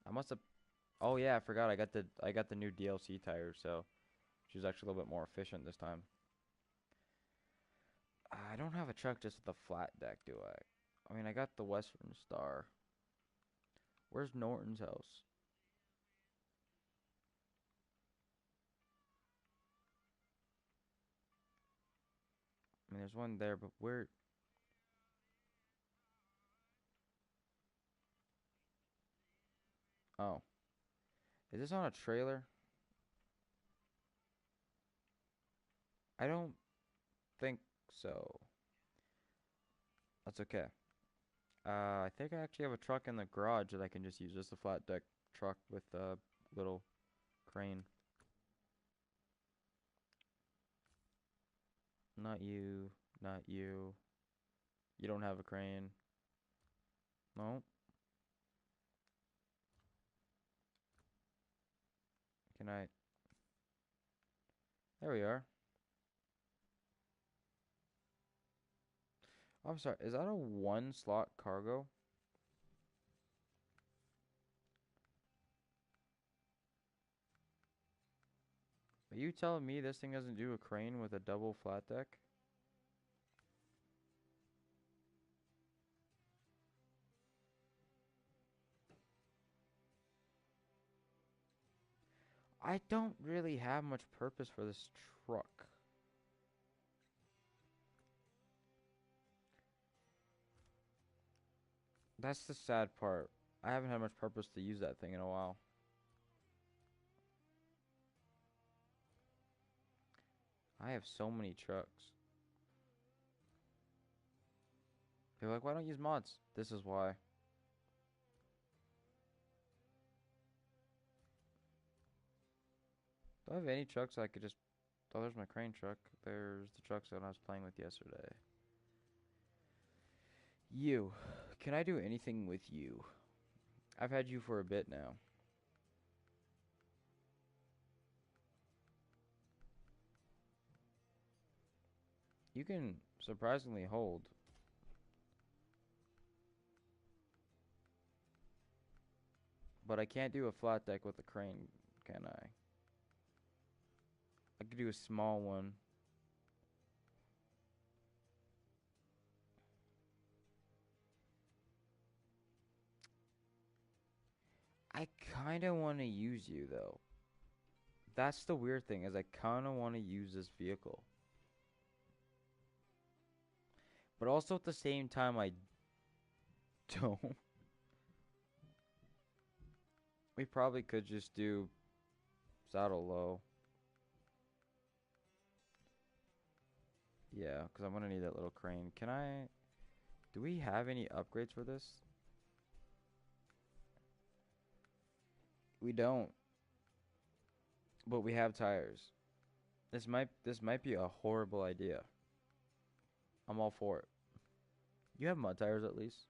I must have, oh yeah, I forgot I got the new DLC tires, so she was actually a little bit more efficient this time. I don't have a truck just with a flat deck, do I? I mean, I got the Western Star. Where's Norton's house? I mean, there's one there, but where? Oh, is this on a trailer? I don't think so. That's okay. I think I actually have a truck in the garage that I can just use. Just a flat deck truck with a little crane. Not you. Not you. You don't have a crane. No. Can I? There we are. I'm sorry, is that a one slot cargo? Are you telling me this thing doesn't do a crane with a double flat deck? I don't really have much purpose for this truck. That's the sad part. I haven't had much purpose to use that thing in a while. I have so many trucks. They're like, why don't you use mods? This is why. Do I have any trucks I could just... Oh, there's my crane truck. There's the trucks that I was playing with yesterday. You. Can I do anything with you? I've had you for a bit now. You can surprisingly hold. But I can't do a flat deck with a crane, can I? I could do a small one. I kind of want to use you, though. That's the weird thing, is I kind of want to use this vehicle. But also at the same time, I don't. We probably could just do saddle low. Yeah, because I'm going to need that little crane. Can I... Do we have any upgrades for this? We don't. But we have tires. This might be a horrible idea. I'm all for it. You have mud tires at least.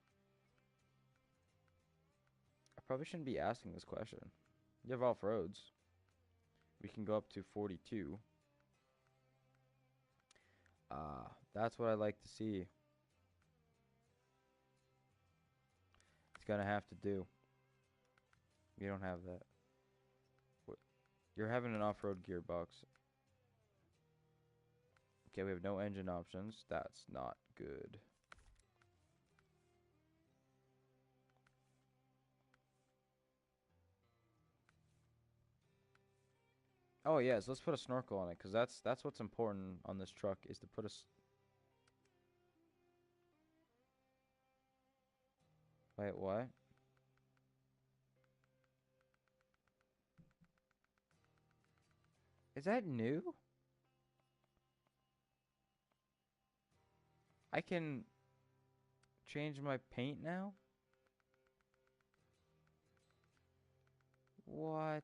I probably shouldn't be asking this question. You have off-roads. We can go up to 42. That's what I like to see. It's gonna have to do. You don't have that. You're having an off-road gearbox. Okay, we have no engine options. That's not good. Oh yes, let's put a snorkel on it, because that's what's important on this truck, is to put a... Wait, what? Is that new? I can change my paint now? What?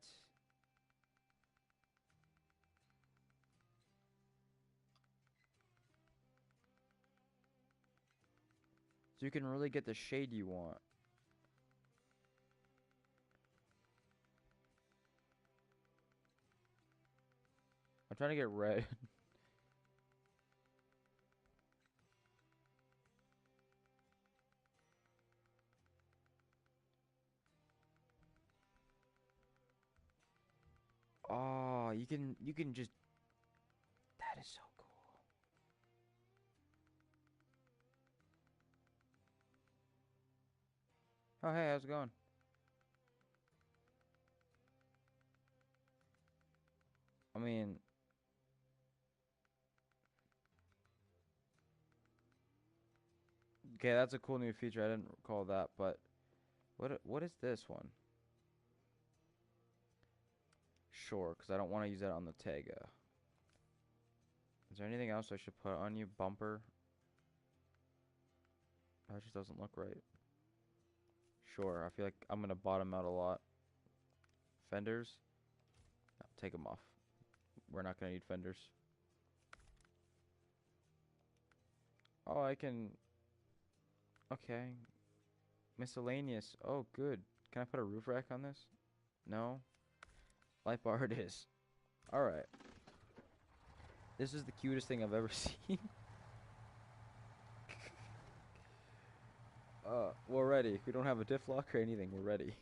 So you can really get the shade you want. I'm trying to get red. Oh, you can just... That is so cool. Oh, hey, how's it going? I mean, okay, that's a cool new feature. I didn't recall that, but what is this one? Sure, because I don't want to use that on the Tega. Is there anything else I should put on you? Bumper? That just doesn't look right. Sure, I feel like I'm gonna bottom out a lot. Fenders? No, take them off. We're not gonna need fenders. Oh, I can... Okay. Miscellaneous. Oh, good. Can I put a roof rack on this? No? Light bar it is. Alright. This is the cutest thing I've ever seen. We're ready. We don't have a diff lock or anything. We're ready.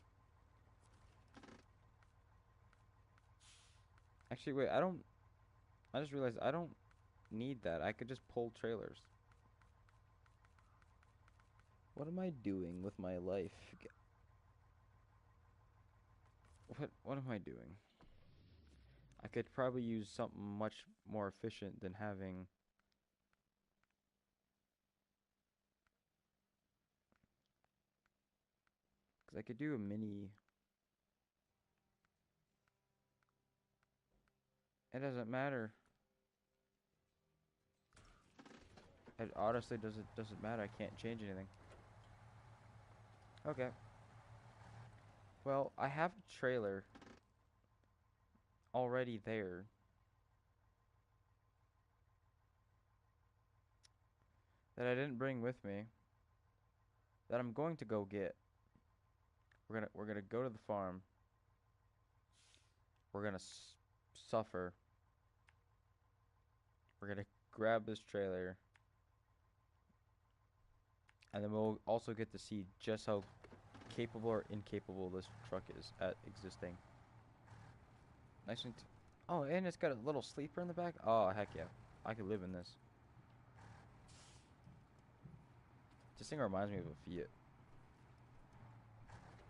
Actually, wait. I don't. I just realized I don't need that. I could just pull trailers. What am I doing with my life? What am I doing? I could probably use something much more efficient than having. Because I could do a mini. It doesn't matter. It honestly doesn't matter. I can't change anything. Okay. Well, I have a trailer already there that I didn't bring with me that I'm going to go get. We're gonna go to the farm. We're gonna suffer. We're gonna grab this trailer, and then we'll also get to see just how capable or incapable this truck is at existing. Nice and oh, and it's got a little sleeper in the back. Oh heck yeah, I could live in this. This thing reminds me of a Fiat.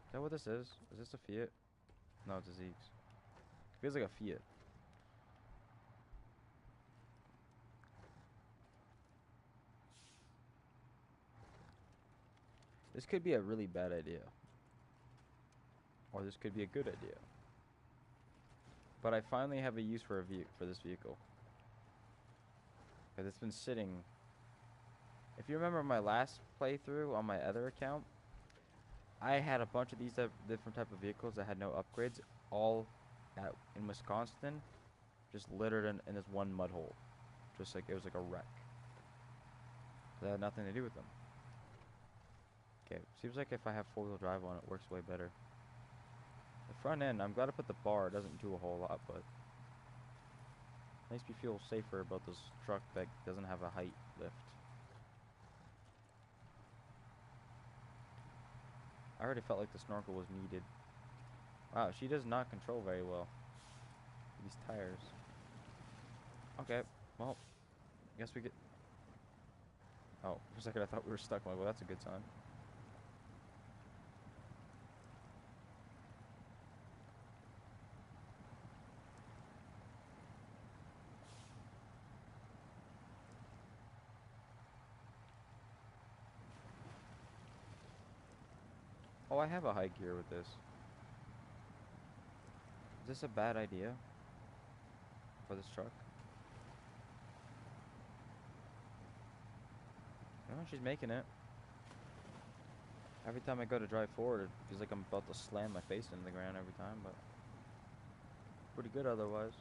Is that what this is? Is this a Fiat? No, it's a Zeeks. Feels like a Fiat. This could be a really bad idea, or this could be a good idea. But I finally have a use for for this vehicle. Because it's been sitting. If you remember my last playthrough on my other account, I had a bunch of these different type of vehicles that had no upgrades, all in Wisconsin, just littered in this one mud hole. Just like it was like a wreck. That had nothing to do with them. Okay, seems like if I have four-wheel drive on, it works way better. The front end, I'm glad I put the bar. It doesn't do a whole lot, but makes me feel safer about this truck that doesn't have a height lift. I already felt like the snorkel was needed. Wow, she does not control very well. These tires. Okay, well, guess we get. Oh, for a second I thought we were stuck. I'm like, well, that's a good sign. Oh, I have a high gear with this. Is this a bad idea for this truck? No, she's making it. Every time I go to drive forward, it feels like I'm about to slam my face into the ground every time, but pretty good otherwise.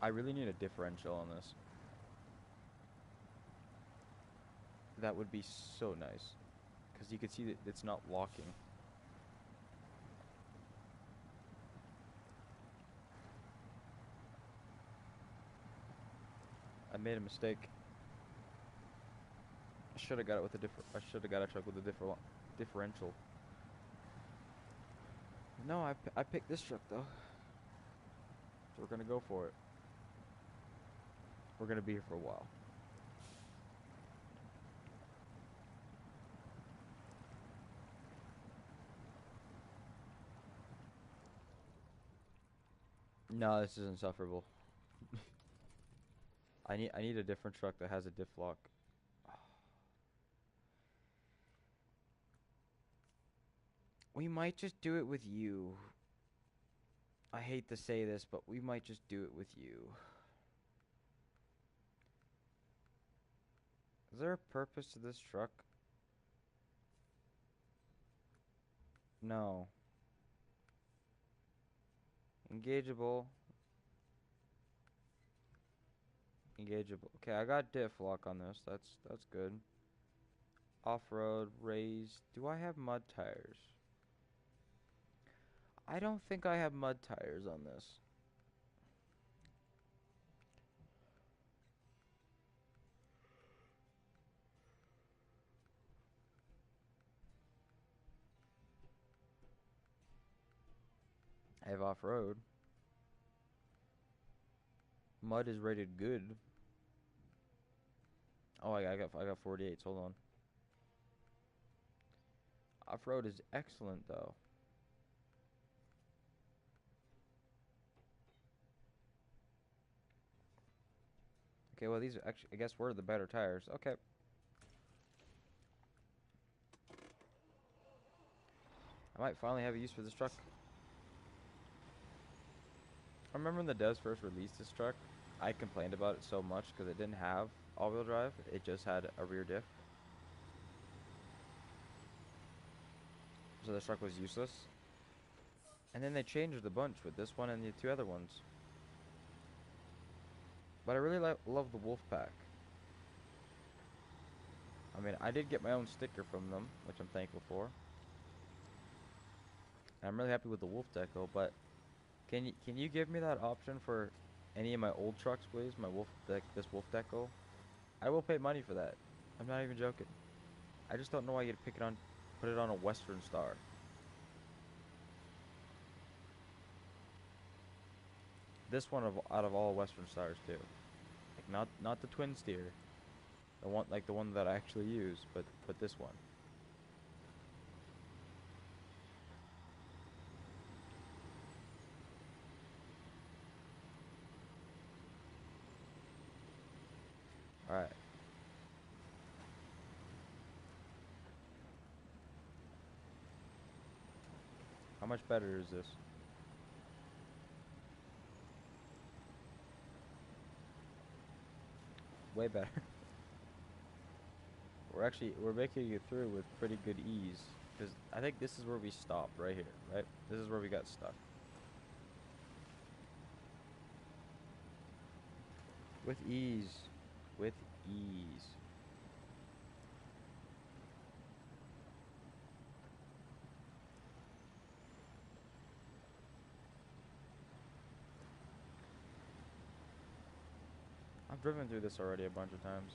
I really need a differential on this. That would be so nice. Because you can see that it's not locking. I made a mistake. I should have got it with a I should have got a truck with a differential. No, I picked this truck though. So we're gonna go for it. We're gonna be here for a while. No, this is insufferable. I need a different truck that has a diff lock. We might just do it with you. I hate to say this, but we might just do it with you. Is there a purpose to this truck? No. Engageable. Engageable. Okay, I got diff lock on this. That's good. Off-road, raised. Do I have mud tires? I don't think I have mud tires on this. I have off-road. Mud is rated good. Oh, I got 48s. Hold on. Off-road is excellent though. Okay, well these actually I guess were the better tires. Okay. I might finally have a use for this truck. I remember when the devs first released this truck, I complained about it so much because it didn't have all-wheel drive. It just had a rear diff. So this truck was useless. And then they changed a bunch with this one and the two other ones. But I really love the Wolf Pack. I mean, I did get my own sticker from them, which I'm thankful for. And I'm really happy with the Wolf Deco, but can you give me that option for any of my old trucks, please? My this Wolf Deco. I will pay money for that. I'm not even joking. I just don't know why you'd put it on a Western Star. This one out of all Western Stars too. Like not the twin steer, the one that I actually use, but this one. All right. How much better is this? Way better. We're making it through with pretty good ease. Because I think this is where we stopped, right here, right? This is where we got stuck. With ease. With ease. I've driven through this already a bunch of times.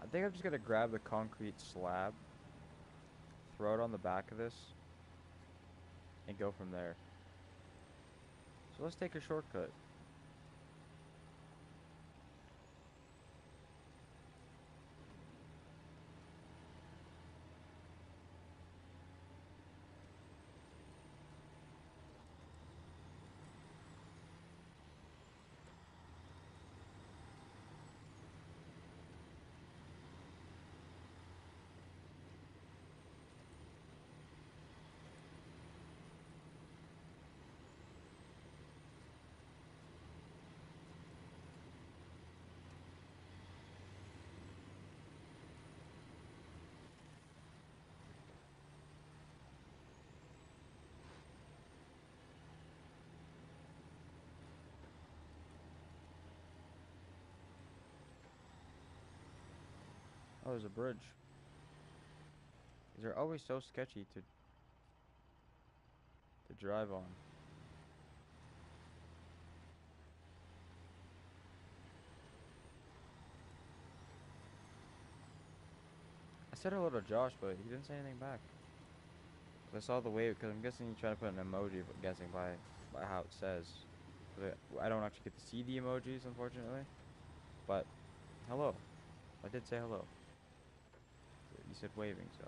I think I'm just gonna grab the concrete slab, throw it on the back of this, and go from there. So let's take a shortcut. Oh, there's a bridge. These are always so sketchy to drive on. I said hello to Josh, but he didn't say anything back. I saw the wave, because I'm guessing he's trying to put an emoji, but guessing by how it says. I don't actually get to see the emojis, unfortunately. But, hello. I did say hello. You said waving, so.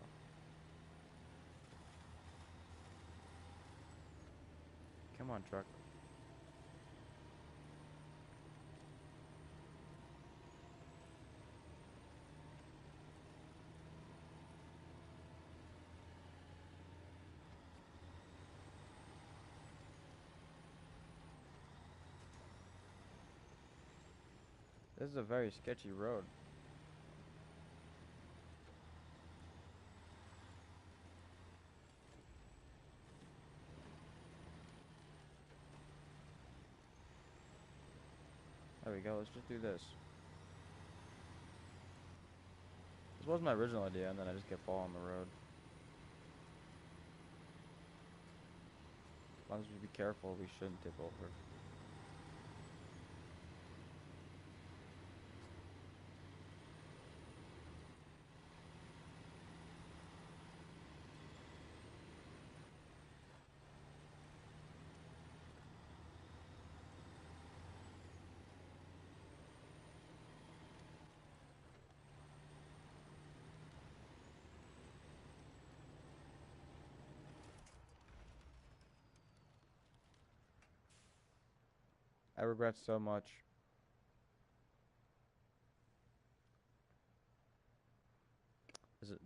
Come on, truck. This is a very sketchy road. There we go, let's just do this. This was my original idea, and then I just kept falling on the road. long as we be careful, we shouldn't tip over. I regret so much.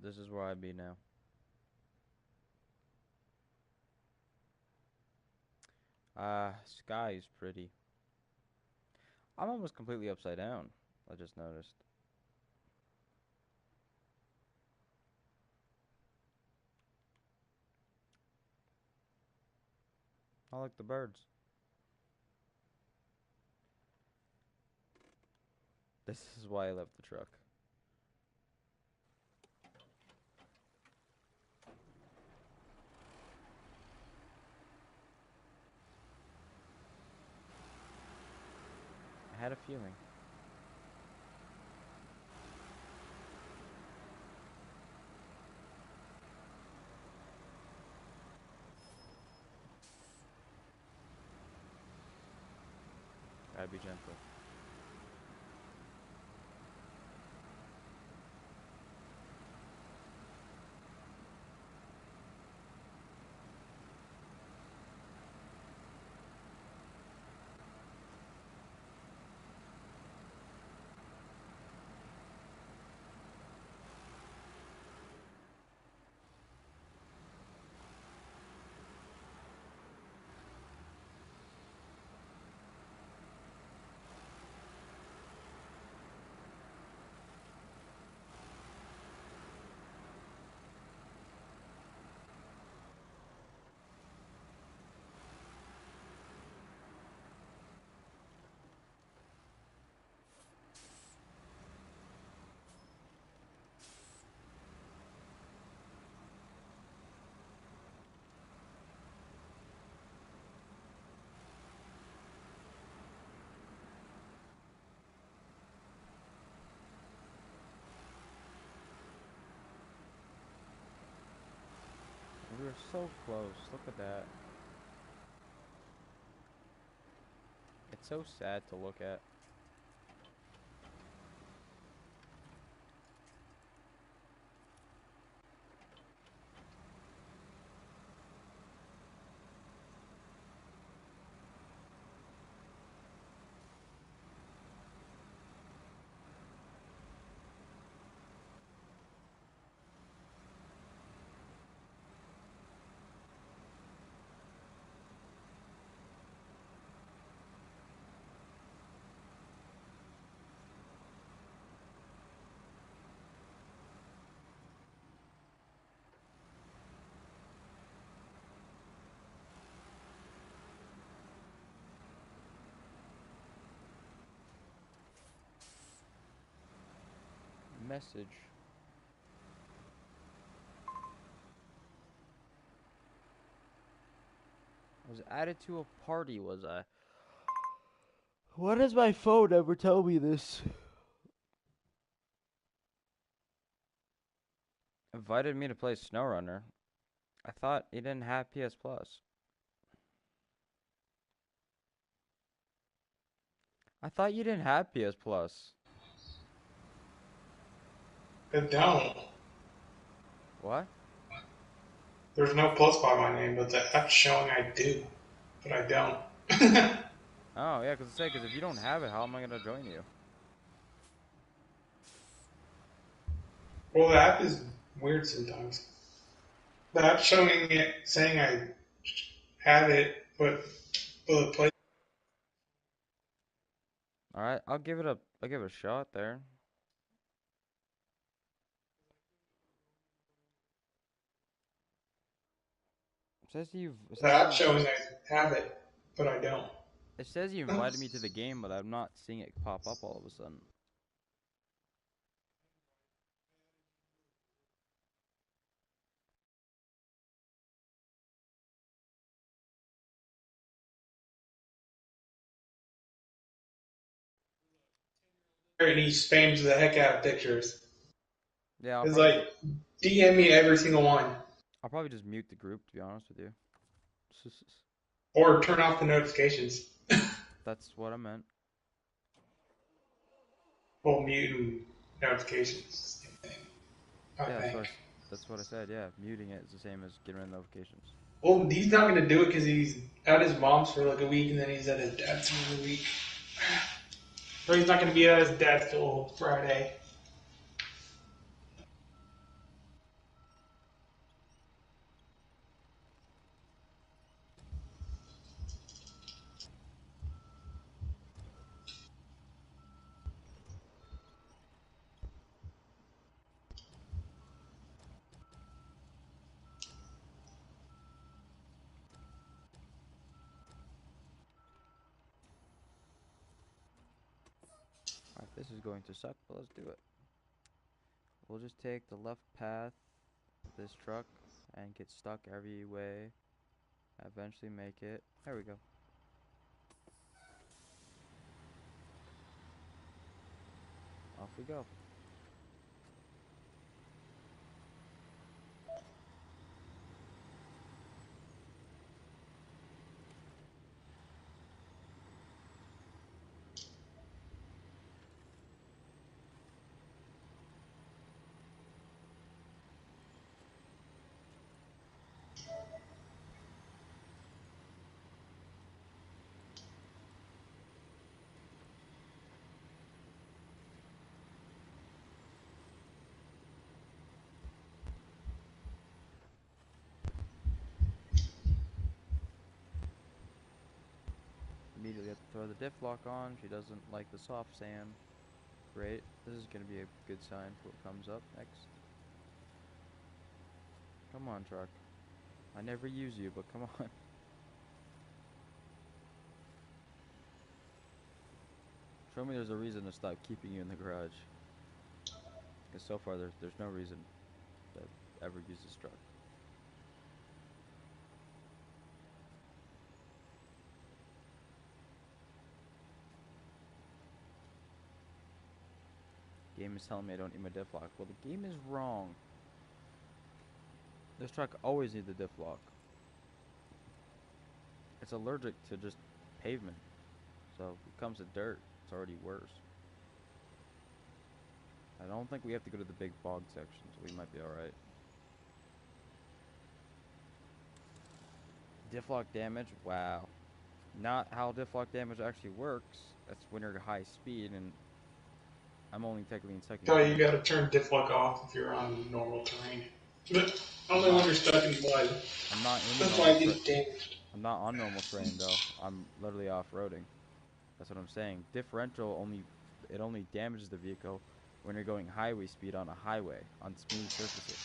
This is where I'd be now. Sky is pretty. I'm almost completely upside down. I just noticed. I like the birds. This is why I left the truck. I had a feeling. Gotta be gentle. We were so close. Look at that. It's so sad to look at. Message. I was added to a party, was I? Why does my phone ever tell me this? Invited me to play Snowrunner. I thought he didn't have PS Plus. I thought you didn't have PS Plus. I don't. What? There's no plus by my name, but the app's showing I do, but I don't. Oh, yeah, because if you don't have it, how am I going to join you? Well, the app is weird sometimes. The app's showing it, saying I had it, but the play. Alright, I'll give it a shot there. It The says app's you showing I have it, but I don't. it says you invited me to the game, but I'm not seeing it pop up all of a sudden. and he spams the heck out of pictures. Yeah, It's like, DM me every single one. I'll probably just mute the group, to be honest with you. Or turn off the notifications. That's what I meant. Well, mute notifications. Same thing, I Yeah, think. that's what I said. Yeah, muting it is the same as getting rid of notifications. Well, he's not going to do it because he's at his mom's for like a week and then he's at his dad's for a week. So he's not going to be at his dad's till Friday. Alright, this is going to suck, but let's do it. We'll just take the left path of this truck and get stuck every way. Eventually make it. There we go. Off we go. Immediately have to throw the diff lock on. She doesn't like the soft sand. Great. This is going to be a good sign for what comes up next. Come on, truck. I never use you, but come on. Show me there's a reason to stop keeping you in the garage. Because so far there's no reason to ever use this truck. Game is telling me I don't need my diff lock. Well, the game is wrong. This truck always needs the diff lock. It's allergic to just pavement. So if it comes to dirt, it's already worse. I don't think we have to go to the big bog section, so we might be alright. Diff lock damage? Wow. Not how diff lock damage actually works. That's when you're at high speed, and I'm only technically in second So gear. you got to turn diff lock off if you're on normal terrain. But only I'm when not, you're stuck in mud. I'm not in That's why normal I terrain. get damaged. I'm not on normal terrain though. I'm literally off-roading. That's what I'm saying. Differential only damages the vehicle when you're going highway speed on a highway on smooth surfaces.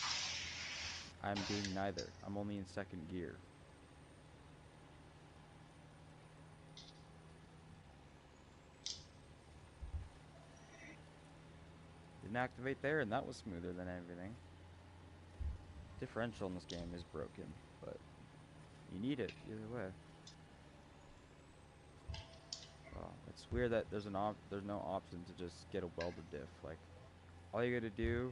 I'm doing neither. I'm only in second gear. Didn't activate there, and that was smoother than everything. Differential in this game is broken, but you need it either way. Oh, it's weird that there's no option to just get a welder diff. Like, all you gotta do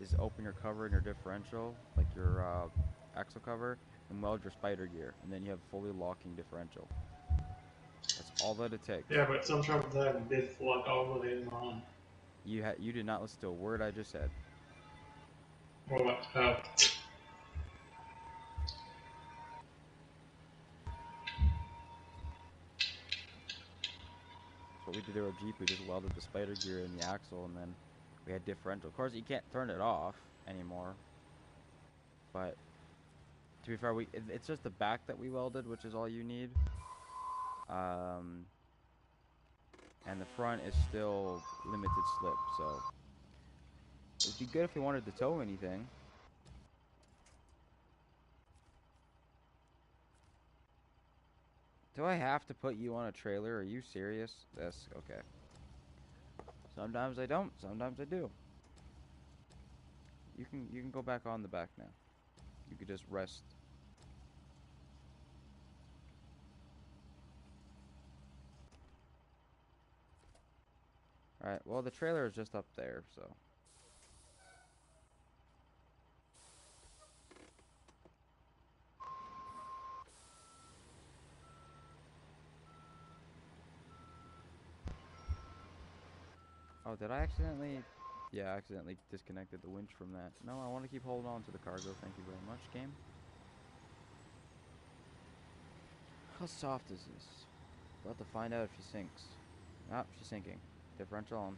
is open your cover in your differential, like your axle cover, and weld your spider gear, and then you have fully locking differential. That's all that it takes. Yeah, but some trouble having diff lock all the way on. You did not listen to a word I just said. Well, That's what we did to our Jeep. We just welded the spider gear in the axle, and then we had differential. Of course, you can't turn it off anymore. But to be fair, it's just the back that we welded, which is all you need. And the front is still limited slip, so it'd be good if we wanted to tow anything. Do I have to put you on a trailer? Are you serious? Yes, okay. Sometimes I don't, sometimes I do. You can go back on the back now. You could just rest. Alright, well, the trailer is just up there, so. Oh, did I accidentally? Yeah, I accidentally disconnected the winch from that. No, I want to keep holding on to the cargo. Thank you very much, game. How soft is this? About to find out if she sinks. Ah, she's sinking. Differential on.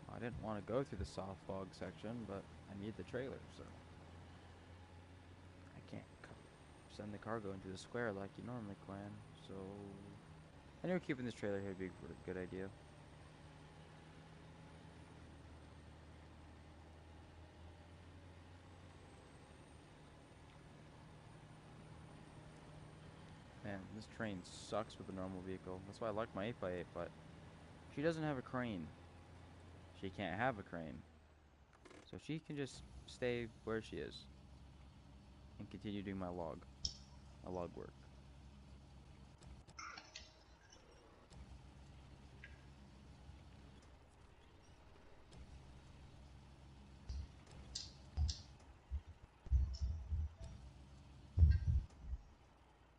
I didn't want to go through the soft fog section, but I need the trailer, so I can't send the cargo into the square like you normally can. So I knew keeping this trailer here would be a good idea. Man, this train sucks with a normal vehicle. That's why I like my 8x8, but she doesn't have a crane. She can't have a crane. So she can just stay where she is and continue doing my log work.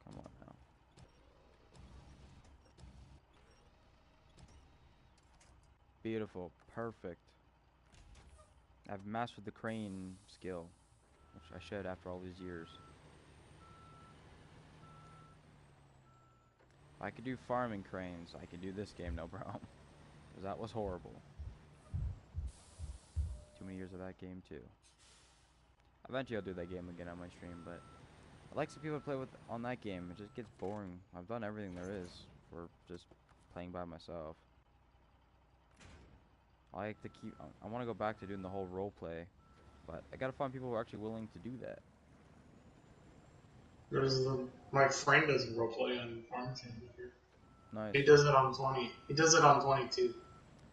Come on now. Beautiful. Perfect. I've mastered the crane skill, which I should after all these years. If I could do farming cranes, I could do this game no problem. Because that was horrible. Too many years of that game too. Eventually I'll do that game again on my stream, but I like some people to play with on that game. It just gets boring. I've done everything there is for just playing by myself. I like to keep. I want to go back to doing the whole role play, but I gotta find people who are actually willing to do that. My friend does roleplay on Farm Simulator. Nice. He does it on 20. He does it on 22.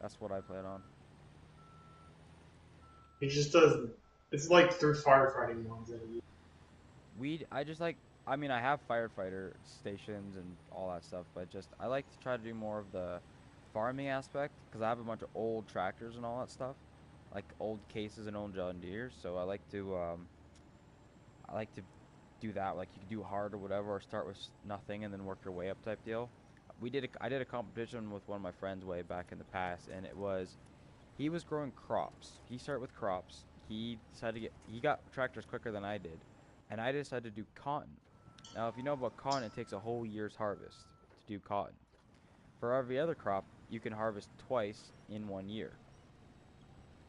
That's what I played on. He just does. It's like through firefighting ones that he. I just like. I mean, I have firefighter stations and all that stuff, but just I like to try to do more of the farming aspect because I have a bunch of old tractors and all that stuff, like old cases and old John Deeres. So I like to do that. Like you could do hard or whatever, or start with nothing and then work your way up type deal. I did a competition with one of my friends way back in the past, and he was growing crops. He started with crops. He got tractors quicker than I did, and I decided to do cotton. Now, if you know about cotton, it takes a whole year's harvest to do cotton. For every other crop, you can harvest twice in 1 year,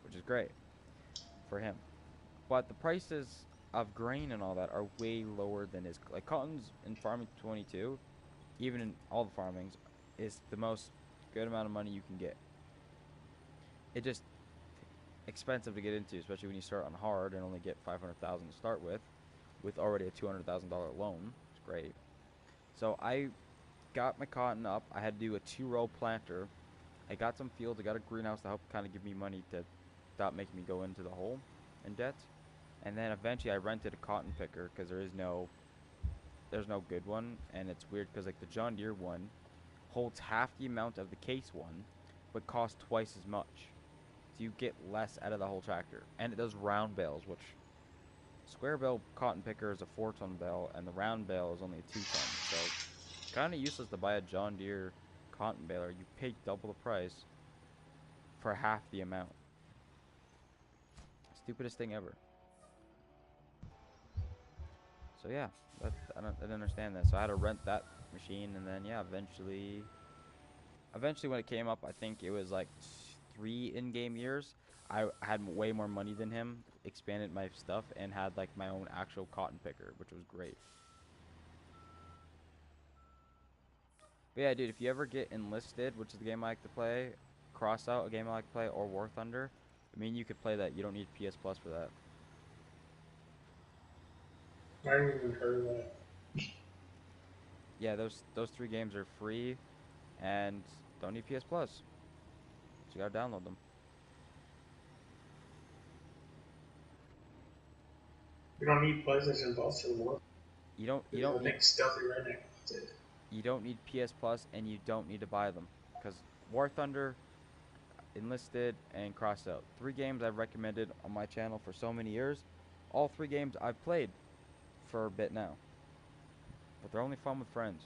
which is great for him. But the prices of grain and all that are way lower than his. Like cotton's in farming 22, even in all the farmings, is the most good amount of money you can get. It just expensive to get into, especially when you start on hard and only get 500,000 to start with already a $200,000 loan. It's great. So I got my cotton up. I had to do a 2-row planter. I got some fields. I got a greenhouse to help kind of give me money to stop making me go into the hole in debt. And then eventually I rented a cotton picker because there's no good one, and it's weird because like the John Deere one holds half the amount of the case one, but costs twice as much. So you get less out of the whole tractor, and it does round bales, which square bale cotton picker is a 4-ton bale, and the round bale is only a 2-ton. So kind of useless to buy a John Deere cotton baler. You pay double the price for half the amount. Stupidest thing ever. So yeah, I didn't understand that. So I had to rent that machine, and then yeah, eventually when it came up, I think it was like 3 in-game years. I had way more money than him, expanded my stuff, and had like my own actual cotton picker, which was great. But yeah, dude, if you ever get enlisted, which is the game I like to play, Crossout, a game I like to play, or War Thunder, I mean, you could play that. You don't need PS Plus for that. I haven't even heard of that. Yeah, those 3 games are free. and don't need PS Plus, so you gotta download them. You don't need PlayStation Plus for work. You don't you Because don't I need think Stealthy Redneck needs it. you don't need PS Plus, and you don't need to buy them because War Thunder, Enlisted, and Crossout, 3 games I've recommended on my channel for so many years. All 3 games I've played for a bit now, but they're only fun with friends.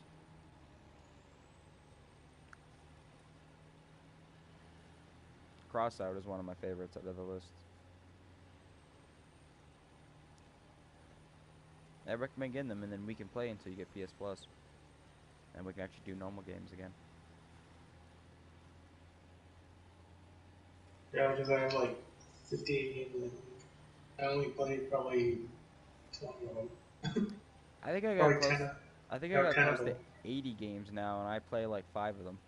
Crossout is one of my favorites out of the list. I recommend getting them, and then we can play until you get PS Plus, and we can actually do normal games again. Yeah, because I have like 58 games in the week. I only played probably 20 of them. I think I got Probably close. 10 of, I think I no, got 10 of close them. to 80 games now, and I play like 5 of them.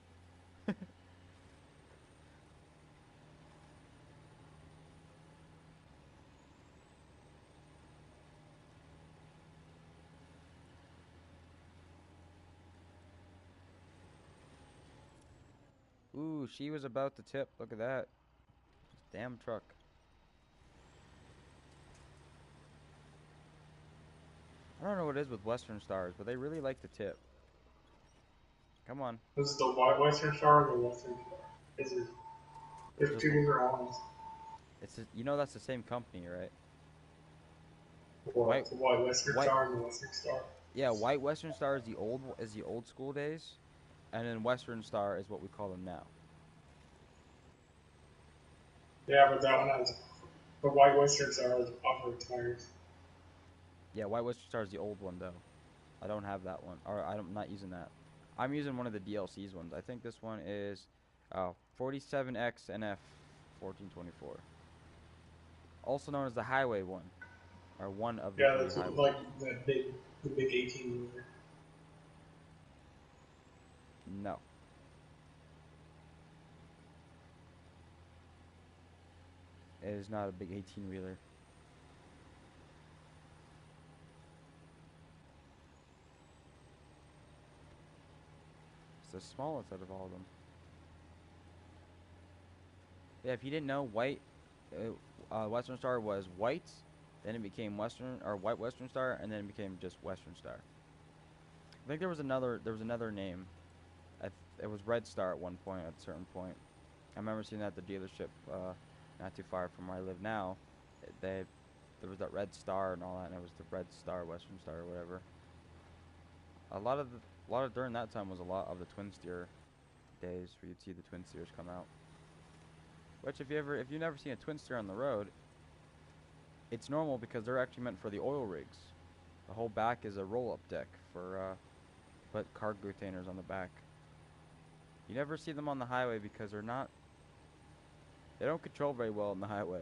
Ooh, she was about to tip. Look at that. Damn truck. I don't know what it is with Western Stars, but they really like to tip. Come on. This is the White Western Star or the Western Star? This is, there's Just two different ones. you know that's the same company, right? What? White The White Western white Star and the Western Star. yeah, White Western Star is the old school days, and then Western Star is what we call them now. Yeah, but that one has the White Western Star has off-road tires. Yeah, White Western Star is the old one though. I don't have that one, or I'm not using that. I'm using one of the DLC's ones. I think this one is 47X NF 1424, also known as the Highway one, or one of the Yeah, three that's highways. like the big 18 wheeler. No, it is not a big 18 wheeler. It's the smallest out of all of them. Yeah, if you didn't know, Western Star was white, then it became Western or White Western Star, and then it became just Western Star. I think there was another name. It was Red Star at one point, at a certain point. I remember seeing that at the dealership, not too far from where I live now. They There was that Red Star and all that, and it was the Red Star, Western Star, or whatever. A lot of during that time was a lot of the twin steer days where you'd see the twin steers come out. Which if you've never seen a twin steer on the road, it's normal because they're actually meant for the oil rigs. The whole back is a roll-up deck for put cargo containers on the back. You never see them on the highway because they don't control very well on the highway.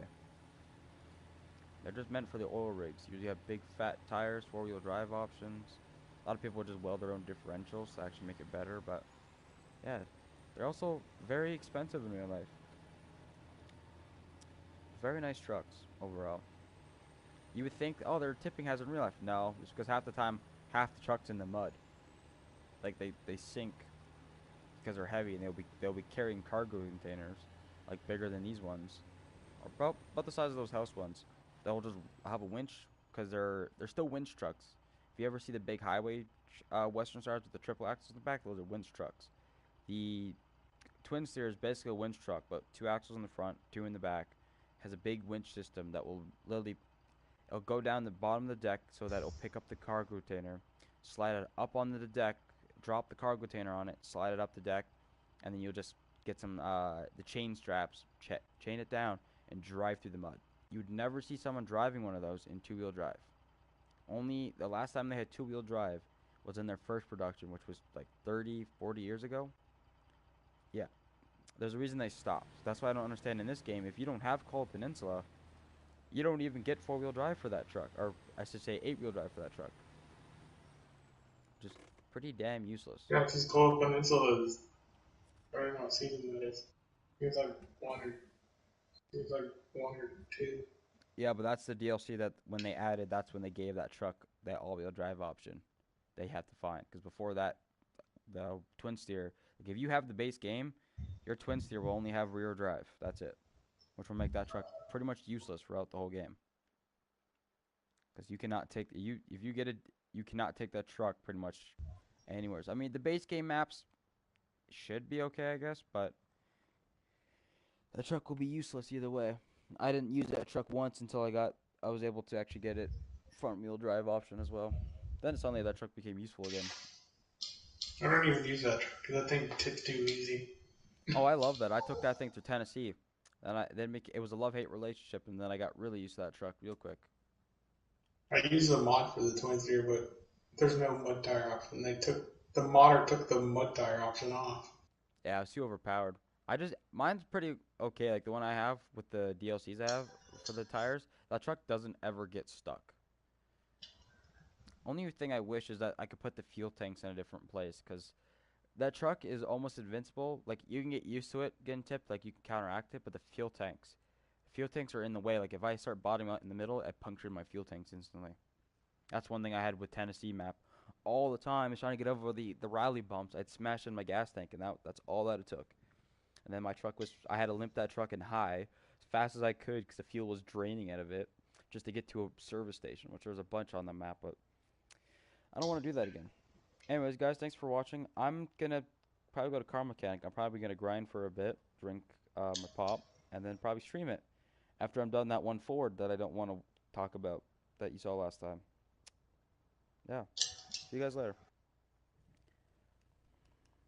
They're just meant for the oil rigs. You usually have big fat tires, 4-wheel drive options. A lot of people just weld their own differentials to actually make it better, but yeah, they're also very expensive in real life. Very nice trucks overall. You would think, oh, they're a tipping hazard in real life. No, it's because half the time, half the truck's in the mud. Like they sink because they're heavy, and they'll be carrying cargo containers like bigger than these ones, or about the size of those house ones. They'll just have a winch because they're still winch trucks. If you ever see the big highway Western Stars with the triple axles in the back, those are winch trucks. The Twin Steer is basically a winch truck, but 2 axles in the front, 2 in the back. Has a big winch system that will literally it'll go down the bottom of the deck so that it'll pick up the cargo container, slide it up onto the deck, drop the cargo container on it, slide it up the deck, and then you'll just get some the chain straps, chain it down, and drive through the mud. You'd never see someone driving one of those in two-wheel drive. Only the last time they had two-wheel drive was in their first production, which was like 30, 40 years ago. Yeah, there's a reason they stopped. That's why I don't understand in this game, if you don't have Coal Peninsula, you don't even get four-wheel drive for that truck, or I should say eight-wheel drive for that truck. Just pretty damn useless. Yeah, because Cold Peninsula is, I don't know what season that is. It's like one or, it's like one or two. Yeah, but that's the DLC that when they added, that's when they gave that truck that all-wheel drive option. They had to find because before that, the Twin Steer, Like if you have the base game, your twin steer will only have rear drive. That's it, which will make that truck pretty much useless throughout the whole game. Because you cannot take you if you get it, you cannot take that truck pretty much anywhere. I mean, the base game maps should be okay, I guess, but that truck will be useless either way. I didn't use that truck once until I was able to actually get it front wheel drive option as well. Then suddenly that truck became useful again. I don't even use that truck because that thing tips too easy. Oh, I love that. I took that thing to Tennessee, and it was a love hate relationship, and then I got really used to that truck real quick. I use the mod for the twin steer, but there's no mud tire option. The modder took the mud tire option off. Yeah, it was too overpowered. Mine's pretty okay. Like the one I have with the DLCs I have for the tires, that truck doesn't ever get stuck. Only thing I wish is that I could put the fuel tanks in a different place, because that truck is almost invincible. Like you can get used to it getting tipped, like you can counteract it, but fuel tanks are in the way. Like if I start bottoming out in the middle, I punctured my fuel tanks instantly. That's one thing I had with Tennessee map all the time. Is trying to get over the rally bumps. I'd smash in my gas tank, and that's all that it took. And then I had to limp that truck in high as fast as I could because the fuel was draining out of it just to get to a service station, which there was a bunch on the map, but I don't want to do that again. Anyways, guys, thanks for watching. I'm going to probably go to car mechanic. I'm probably going to grind for a bit, drink my pop, and then probably stream it after I'm done that one Ford that I don't want to talk about that you saw last time. Yeah. See you guys later.